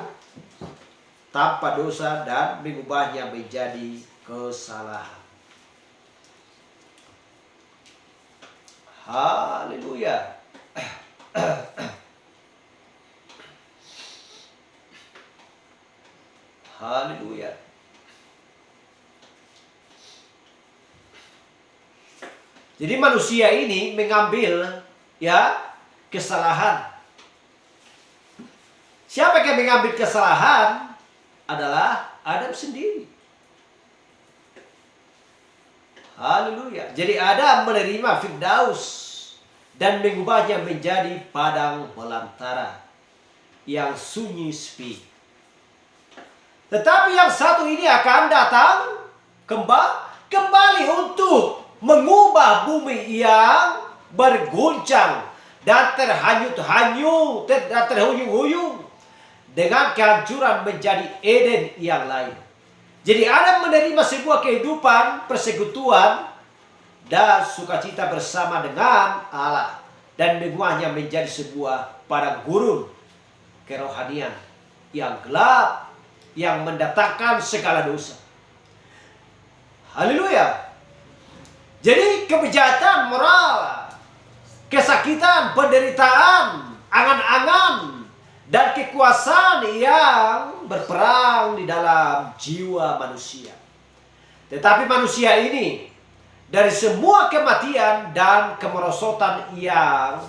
tanpa dosa dan mengubahnya menjadi kesalahan. Haleluya. Haleluya. Jadi manusia ini mengambil ya kesalahan. Siapa yang mengambil kesalahan adalah Adam sendiri. Haleluya. Jadi Adam menerima Firdaus dan mengubahnya menjadi padang belantara yang sunyi sepi. Tetapi yang satu ini akan datang kembali untuk mengubah bumi yang berguncang dan terhuyung-huyung dengan kehancuran menjadi Eden yang lain. Jadi Adam menerima sebuah kehidupan persekutuan dan sukacita bersama dengan Allah dan mengubahnya menjadi sebuah padang gurun kerohanian yang gelap yang mendatangkan segala dosa. Haleluya. Jadi kejahatan moral, kesakitan, penderitaan, angan-angan, dan kekuasaan yang berperang di dalam jiwa manusia. Tetapi manusia ini dari semua kematian dan kemerosotan yang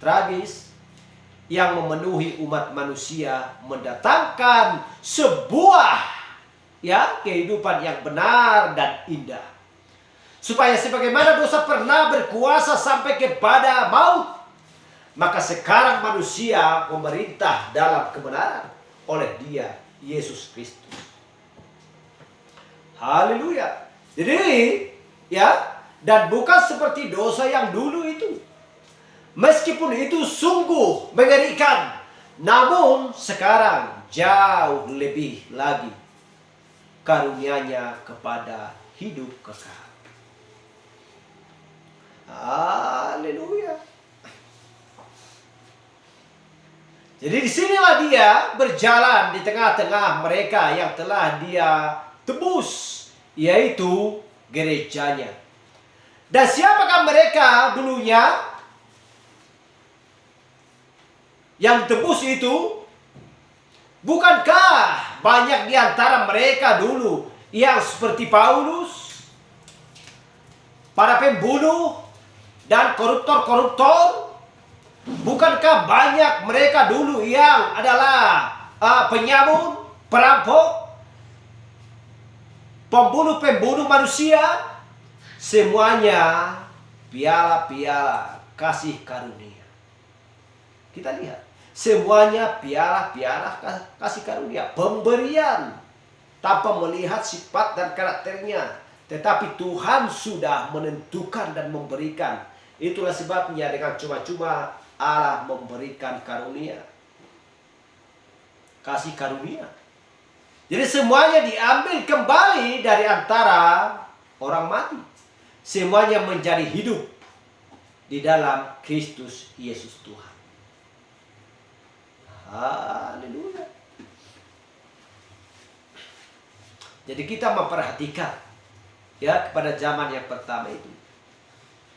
tragis yang memenuhi umat manusia mendatangkan sebuah ya kehidupan yang benar dan indah. Supaya sebagaimana dosa pernah berkuasa sampai kepada maut, maka sekarang manusia memerintah dalam kebenaran oleh Dia, Yesus Kristus. Haleluya. Jadi, ya, dan bukan seperti dosa yang dulu itu. Meskipun itu sungguh mengerikan, namun sekarang jauh lebih lagi karunia-Nya kepada hidup kekal. Haleluya. Jadi disinilah Dia berjalan di tengah-tengah mereka yang telah Dia tebus, yaitu gerejanya. Dan siapakah mereka dulunya yang tebus itu? Bukankah banyak di antara mereka dulu yang seperti Paulus, para pembunuh dan koruptor? Bukankah banyak mereka dulu yang adalah penyamun, perampok, pembunuh manusia? Semuanya piala-piala kasih karunia. Kita lihat, semuanya piala-piala kasih karunia, pemberian tanpa melihat sifat dan karakternya. Tetapi Tuhan sudah menentukan dan memberikan. Itulah sebabnya dengan cuma-cuma Allah memberikan karunia. Kasih karunia. Jadi semuanya diambil kembali dari antara orang mati. Semuanya menjadi hidup di dalam Kristus Yesus Tuhan. Haleluya. Jadi kita memperhatikan ya kepada zaman yang pertama itu.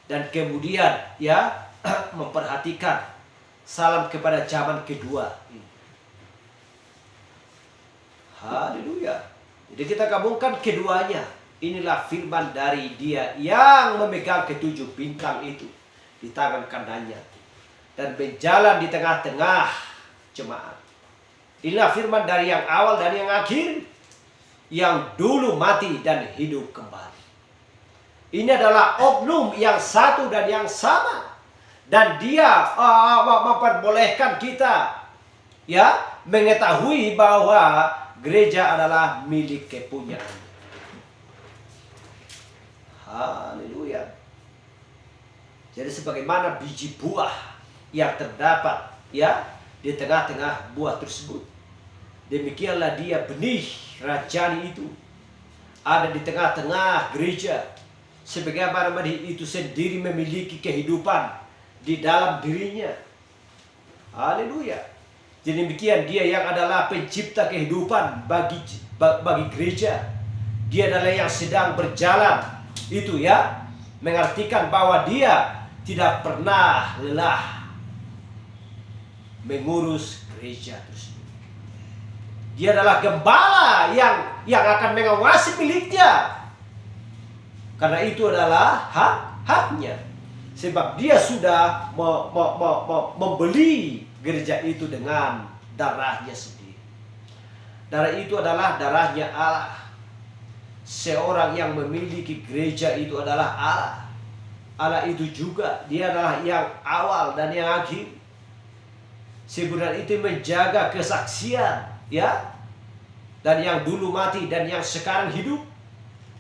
Dan kemudian ya memperhatikan salam kepada zaman kedua. Haleluya. Jadi kita gabungkan keduanya. Inilah firman dari Dia yang memegang ketujuh bintang itu di tangan kanannya dan berjalan di tengah-tengah jemaat. Inilah firman dari yang awal dan yang akhir, yang dulu mati dan hidup kembali. Ini adalah oknum yang satu dan yang sama, dan Dia memperbolehkan kita ya mengetahui bahwa gereja adalah milik kepunyaan. Haleluya. Jadi sebagaimana biji buah yang terdapat ya di tengah-tengah buah tersebut, demikianlah dia benih rajani itu ada di tengah-tengah gereja, sebagaimana itu sendiri memiliki kehidupan di dalam dirinya. Haleluya. Jadi demikian dia yang adalah pencipta kehidupan bagi gereja. Dia adalah yang sedang berjalan itu ya, mengartikan bahwa dia tidak pernah lelah mengurus gereja tersebut. Dia adalah gembala yang akan mengawasi miliknya. Karena itu adalah haknya. Sebab dia sudah membeli gereja itu dengan darahnya sendiri. Darah itu adalah darahnya Allah. Seorang yang memiliki gereja itu adalah Allah. Allah itu juga, dia adalah yang awal dan yang akhir. Sebenarnya itu menjaga kesaksian ya, dan yang dulu mati dan yang sekarang hidup,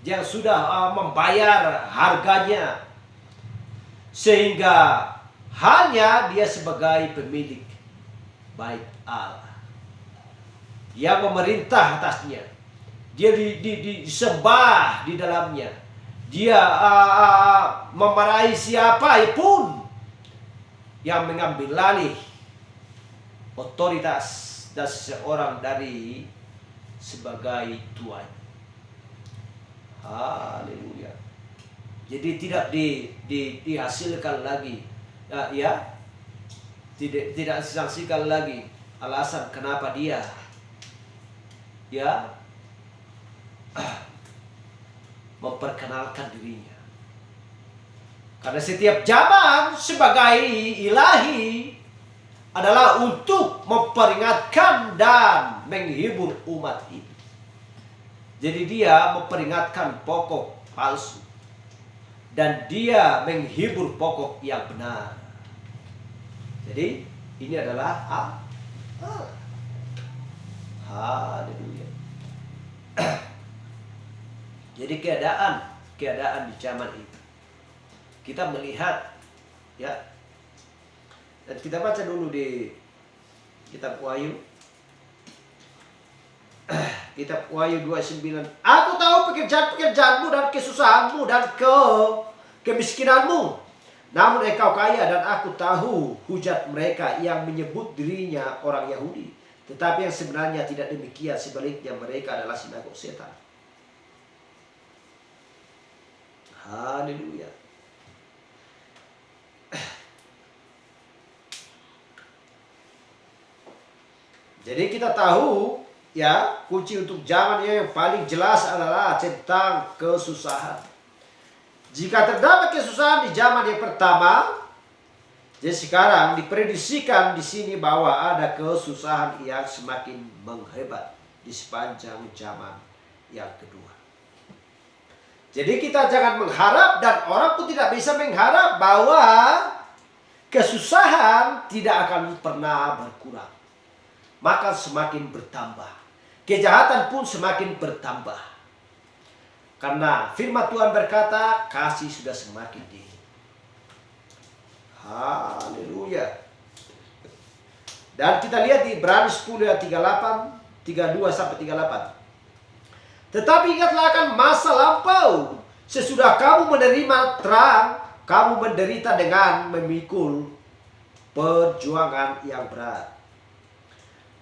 yang sudah membayar harganya, sehingga hanya dia sebagai pemilik bait Allah yang memerintah atasnya. Dia disembah di dalamnya. Dia memarahi siapa pun yang mengambil alih otoritas dan seseorang dari sebagai tuan. Haleluya. Jadi tidak dihasilkan lagi ya, tidak disaksikan lagi alasan kenapa dia ya memperkenalkan dirinya. Karena setiap zaman sebagai ilahi adalah untuk memperingatkan dan menghibur umat ini. Jadi dia memperingatkan pokok palsu dan dia menghibur pokok yang benar. Jadi ini adalah haleluya. Jadi keadaan di zaman itu kita melihat ya, dan kita baca dulu di kitab Wahyu. Kitab Wahyu 29. Aku tahu pekerjaan-pekerjaanmu dan kesusahanmu dan kemiskinanmu. Namun engkau kaya, dan aku tahu hujat mereka yang menyebut dirinya orang Yahudi, tetapi yang sebenarnya tidak demikian. Sebaliknya mereka adalah sinagog setan. Haleluya. Jadi kita tahu ya, kunci untuk zaman yang paling jelas adalah tentang kesusahan. Jika terdapat kesusahan di zaman yang pertama, jadi sekarang diprediksikan di sini bahwa ada kesusahan yang semakin menghebat di sepanjang zaman yang kedua. Jadi kita jangan mengharap, dan orang pun tidak bisa mengharap bahwa kesusahan tidak akan pernah berkurang. Maka semakin bertambah. Kejahatan pun semakin bertambah. Karena firman Tuhan berkata, kasih sudah semakin dingin. Haleluya. Dan kita lihat di Ibrani 10 ayat 32 sampai 38. Tetapi ingatlah akan masa lampau. Sesudah kamu menerima terang, kamu menderita dengan memikul perjuangan yang berat.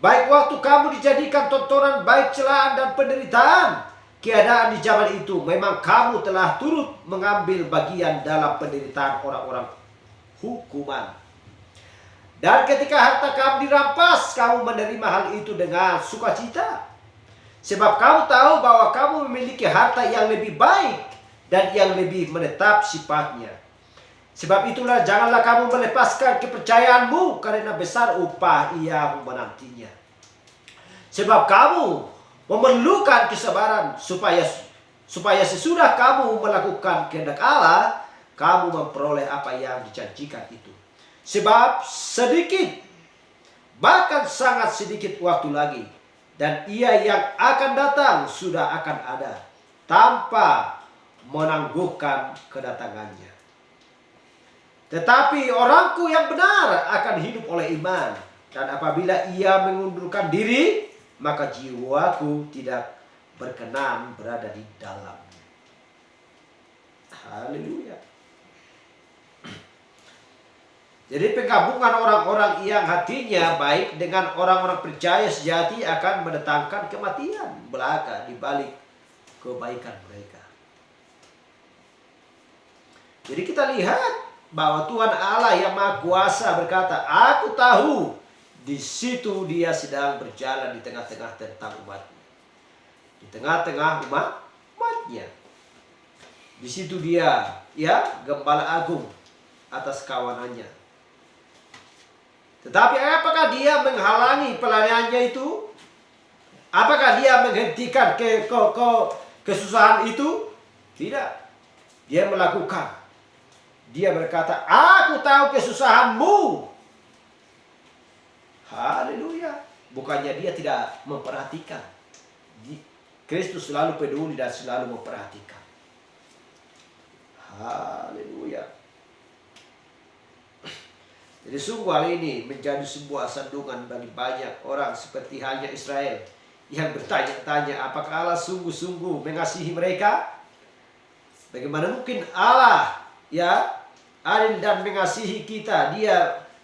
Baik waktu kamu dijadikan tontonan, baik celaan dan penderitaan, keadaan di zaman itu, memang kamu telah turut mengambil bagian dalam penderitaan orang-orang hukuman. Dan ketika harta kamu dirampas, kamu menerima hal itu dengan sukacita. Sebab kamu tahu bahwa kamu memiliki harta yang lebih baik dan yang lebih menetap sifatnya. Sebab itulah janganlah kamu melepaskan kepercayaanmu, karena besar upah yang menantinya. Sebab kamu memerlukan kesabaran supaya sesudah kamu melakukan kehendak Allah, kamu memperoleh apa yang dijanjikan itu. Sebab sedikit, bahkan sangat sedikit waktu lagi, dan Ia yang akan datang sudah akan ada, tanpa menangguhkan kedatangannya. Tetapi orangku yang benar akan hidup oleh iman, dan apabila ia mengundurkan diri, maka jiwaku tidak berkenan berada di dalamnya. Haleluya. Jadi penggabungan orang-orang yang hatinya baik dengan orang-orang percaya sejati akan mendatangkan kematian belaka di balik kebaikan mereka. Jadi kita lihat bahwa Tuhan Allah yang Maha Kuasa berkata, aku tahu di situ Dia sedang berjalan di tengah-tengah tentang umatnya. Di tengah-tengah umatnya. Di situ Dia, gembala agung atas kawanannya. Tetapi apakah Dia menghalangi pelayanannya itu? Apakah Dia menghentikan kesusahan itu? Tidak. Dia melakukan. Dia berkata, aku tahu kesusahanmu. Haleluya. Bukannya Dia tidak memperhatikan. Kristus selalu peduli dan selalu memperhatikan. Haleluya. Jadi sungguh hal ini menjadi sebuah sandungan bagi banyak orang seperti halnya Israel yang bertanya-tanya, apakah Allah sungguh-sungguh mengasihi mereka? Bagaimana mungkin Allah adil dan mengasihi kita?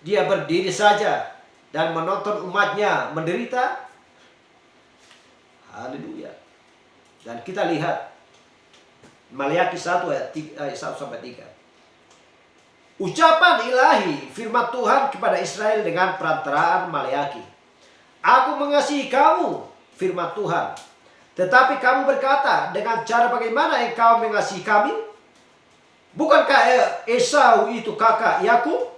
Dia berdiri saja dan menonton umatnya menderita. Haleluya. Dan kita lihat Maliaki 1 ayat 1 sampai 3. Ucapan ilahi firman Tuhan kepada Israel dengan perantaraan Maliaki. Aku mengasihi kamu, firman Tuhan. Tetapi kamu berkata, dengan cara bagaimana engkau mengasihi kami? Bukankah Esau itu kakak Yakub?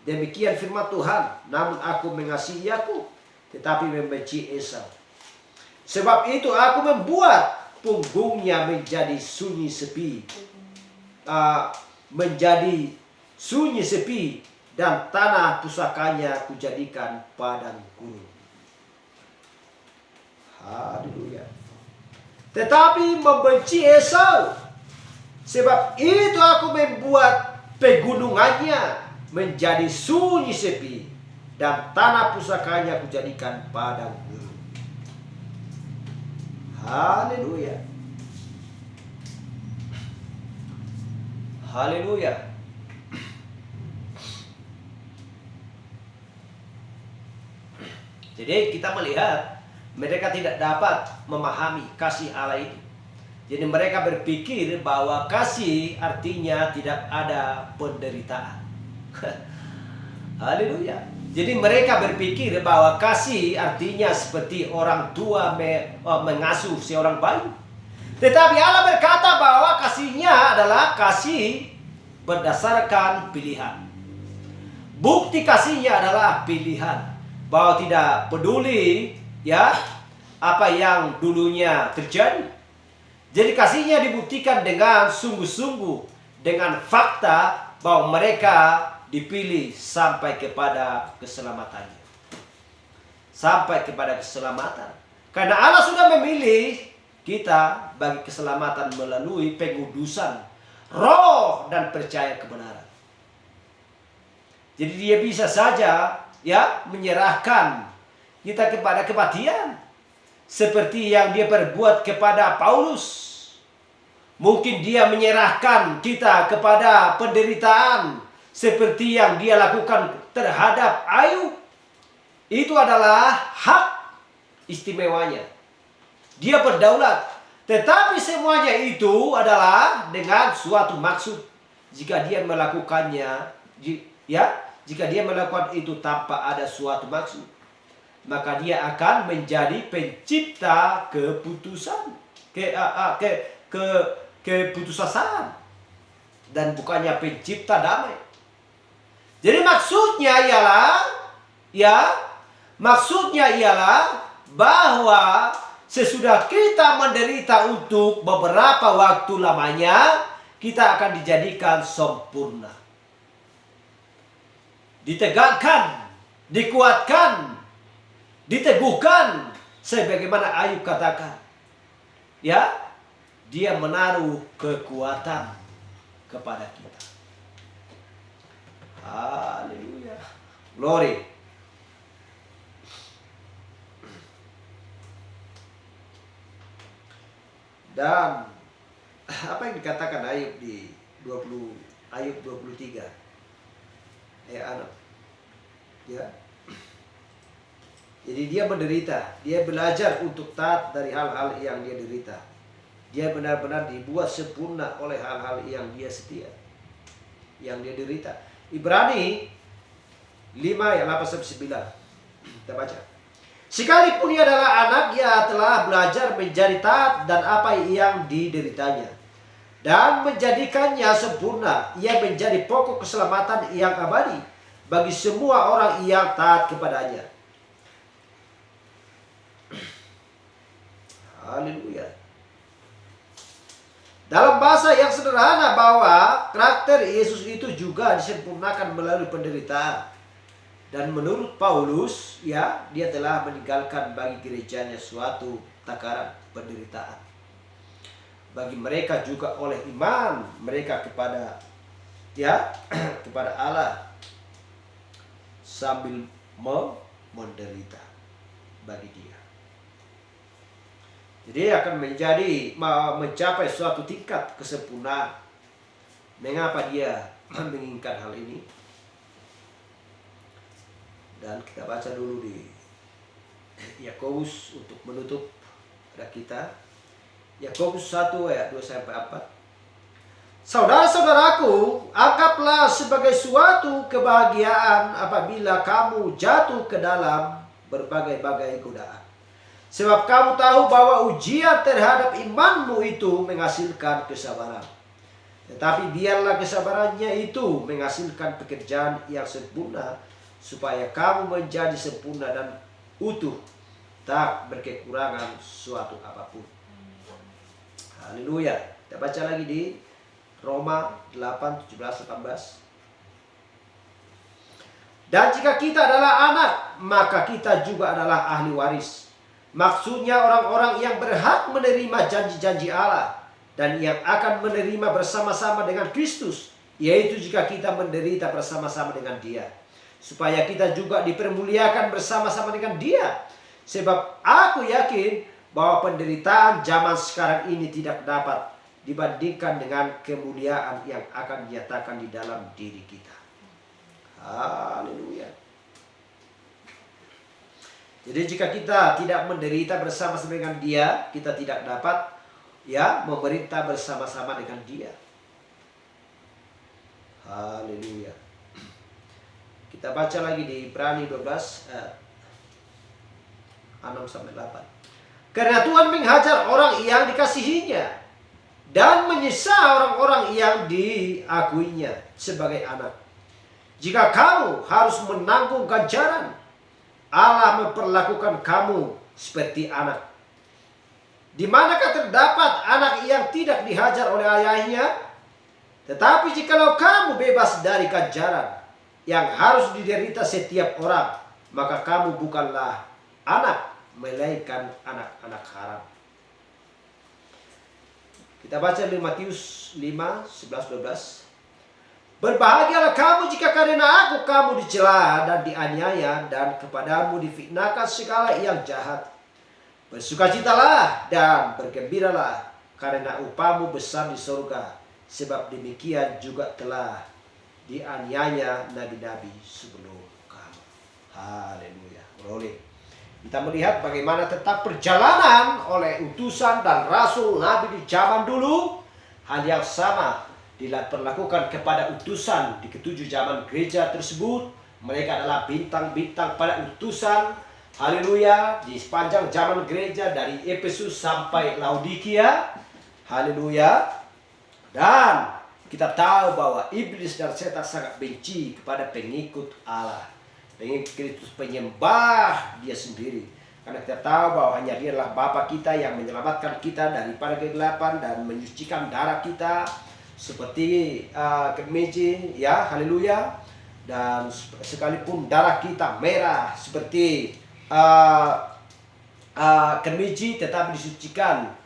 Demikian firman Tuhan. Namun aku mengasihi Yakub, tetapi membenci Esau. Sebab itu aku membuat punggungnya menjadi sunyi sepi. Dan tanah pusakanya kujadikan padang gurun. Haleluya. Tetapi membenci Esau. Sebab itu aku membuat pegunungannya menjadi sunyi sepi, dan tanah pusakanya kujadikan padang gurun. Haleluya. Haleluya. Jadi kita melihat mereka tidak dapat memahami kasih Allah itu. Jadi mereka berpikir bahwa kasih artinya tidak ada penderitaan. Haleluya. Jadi mereka berpikir bahwa kasih artinya seperti orang tua mengasuh seorang bayi. Tetapi Allah berkata bahwa kasihnya adalah kasih berdasarkan pilihan. Bukti kasihnya adalah pilihan. Bahwa tidak peduli apa yang dulunya terjadi. Jadi kasihnya dibuktikan dengan sungguh-sungguh, dengan fakta bahwa mereka dipilih sampai kepada keselamatannya. Sampai kepada keselamatan. Karena Allah sudah memilih kita bagi keselamatan melalui pengudusan roh dan percaya kebenaran. Jadi Dia bisa saja menyerahkan kita kepada kematian seperti yang Dia perbuat kepada Paulus. Mungkin Dia menyerahkan kita kepada penderitaan seperti yang Dia lakukan terhadap Ayub. Itu adalah hak istimewanya. Dia berdaulat. Tetapi semuanya itu adalah dengan suatu maksud. Jika dia melakukannya, jika dia melakukan itu tanpa ada suatu maksud, maka dia akan menjadi pencipta keputusan, keputusasaan, dan bukannya pencipta damai. Jadi maksudnya ialah bahwa sesudah kita menderita untuk beberapa waktu lamanya, kita akan dijadikan sempurna. Ditegakkan, dikuatkan, diteguhkan. Sebagaimana Ayub katakan. Ya, dia menaruh kekuatan kepada kita. Haleluya. Glory. Dan apa yang dikatakan Ayub di Ayub 23 ayat 6. Ya. Jadi dia menderita, dia belajar untuk taat dari hal-hal yang dia derita. Dia benar-benar dibuat sempurna oleh hal-hal yang dia setia, yang dia derita. Ibrani 5 ayat 8-9. Kita baca. Sekalipun ia adalah anak, ia telah belajar menjadi taat dan apa yang dideritanya, dan menjadikannya sempurna. Ia menjadi pokok keselamatan yang abadi bagi semua orang yang taat kepadanya. Haleluya. Dalam bahasa yang sederhana, bahwa karakter Yesus itu juga disempurnakan melalui penderitaan. Dan menurut Paulus, ya, dia telah meninggalkan bagi gerejanya suatu takaran penderitaan. Bagi mereka juga oleh iman mereka kepada kepada Allah, sambil menderita bagi dia. Jadi akan mencapai suatu tingkat kesempurnaan. Mengapa dia menginginkan hal ini? Dan kita baca dulu di Yakobus untuk menutup pada kita. Yakobus 1 ayat 2-4. Saudara-saudaraku, anggaplah sebagai suatu kebahagiaan apabila kamu jatuh ke dalam berbagai-bagai godaan. Sebab kamu tahu bahwa ujian terhadap imanmu itu menghasilkan kesabaran. Tetapi biarlah kesabarannya itu menghasilkan pekerjaan yang sempurna, supaya kamu menjadi sempurna dan utuh, tak berkekurangan suatu apapun. Haleluya. Kita baca lagi di Roma 8:17-18. Dan jika kita adalah anak, maka kita juga adalah ahli waris. Maksudnya orang-orang yang berhak menerima janji-janji Allah dan yang akan menerima bersama-sama dengan Kristus, yaitu jika kita menderita bersama-sama dengan Dia, supaya kita juga dipermuliakan bersama-sama dengan Dia. Sebab aku yakin bahwa penderitaan zaman sekarang ini tidak dapat dibandingkan dengan kemuliaan yang akan dinyatakan di dalam diri kita. Haleluya. Jadi jika kita tidak menderita bersama-sama dengan Dia, kita tidak dapat memerintah bersama-sama dengan Dia. Haleluya. Kita baca lagi di Ibrani 12 6-8. Karena Tuhan menghajar orang yang dikasihinya dan menyiksa orang-orang yang diakuinya sebagai anak. Jika kamu harus menanggung ganjaran, Allah memperlakukan kamu seperti anak. Di manakah terdapat anak yang tidak dihajar oleh ayahnya? Tetapi jikalau kamu bebas dari ganjaran yang harus diderita setiap orang, maka kamu bukanlah anak, melainkan anak-anak haram. Kita baca di Matius 5:11-12. Berbahagialah kamu jika karena aku kamu dicela dan dianiaya, dan kepadamu difitnahkan segala yang jahat. Bersukacitalah dan bergembiralah, karena upahmu besar di surga, sebab demikian juga telah dianiaya nabi-nabi sebelum kamu. Haleluya. Boleh. Kita melihat bagaimana tetap perjalanan oleh utusan dan rasul nabi di zaman dulu. Hal yang sama diperlakukan kepada utusan di ketujuh zaman gereja tersebut. Mereka adalah bintang-bintang pada utusan. Haleluya. Di sepanjang zaman gereja dari Efesus sampai Laodikia. Haleluya. Dan kita tahu bahwa iblis dan setan sangat benci kepada pengikut Allah. Pengikut penyembah dia sendiri. Karena kita tahu bahwa hanya dia adalah Bapa kita yang menyelamatkan kita daripada kegelapan dan menyucikan darah kita seperti kemeji, ya, haleluya. Dan sekalipun darah kita merah seperti kemeji, tetapi disucikan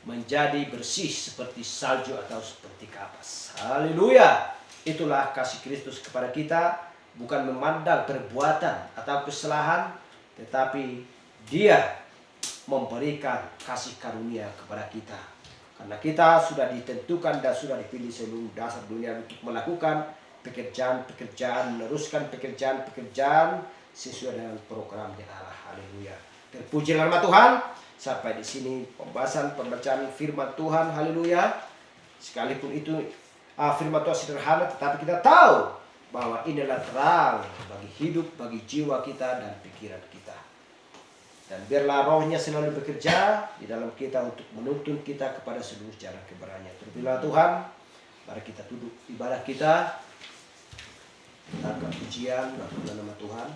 menjadi bersih seperti salju atau seperti kapas. Haleluya. Itulah kasih Kristus kepada kita. Bukan memandang perbuatan atau kesalahan, tetapi dia memberikan kasih karunia kepada kita. Karena kita sudah ditentukan dan sudah dipilih sebelum dasar dunia untuk melakukan pekerjaan-pekerjaan, meneruskan pekerjaan-pekerjaan sesuai dengan program Allah. Haleluya. Terpuji nama Tuhan. Sampai di sini pembacaan firman Tuhan. Haleluya. Sekalipun itu firman Tuhan sederhana, tetapi kita tahu bahwa inilah terang bagi hidup, bagi jiwa kita dan pikiran kita. Dan biarlah rohnya selalu bekerja di dalam kita untuk menuntun kita kepada seluruh jalan kebenarannya. Terpujilah Tuhan. Mari kita duduk ibadah kita. Kita akan pujian dalam nama Tuhan.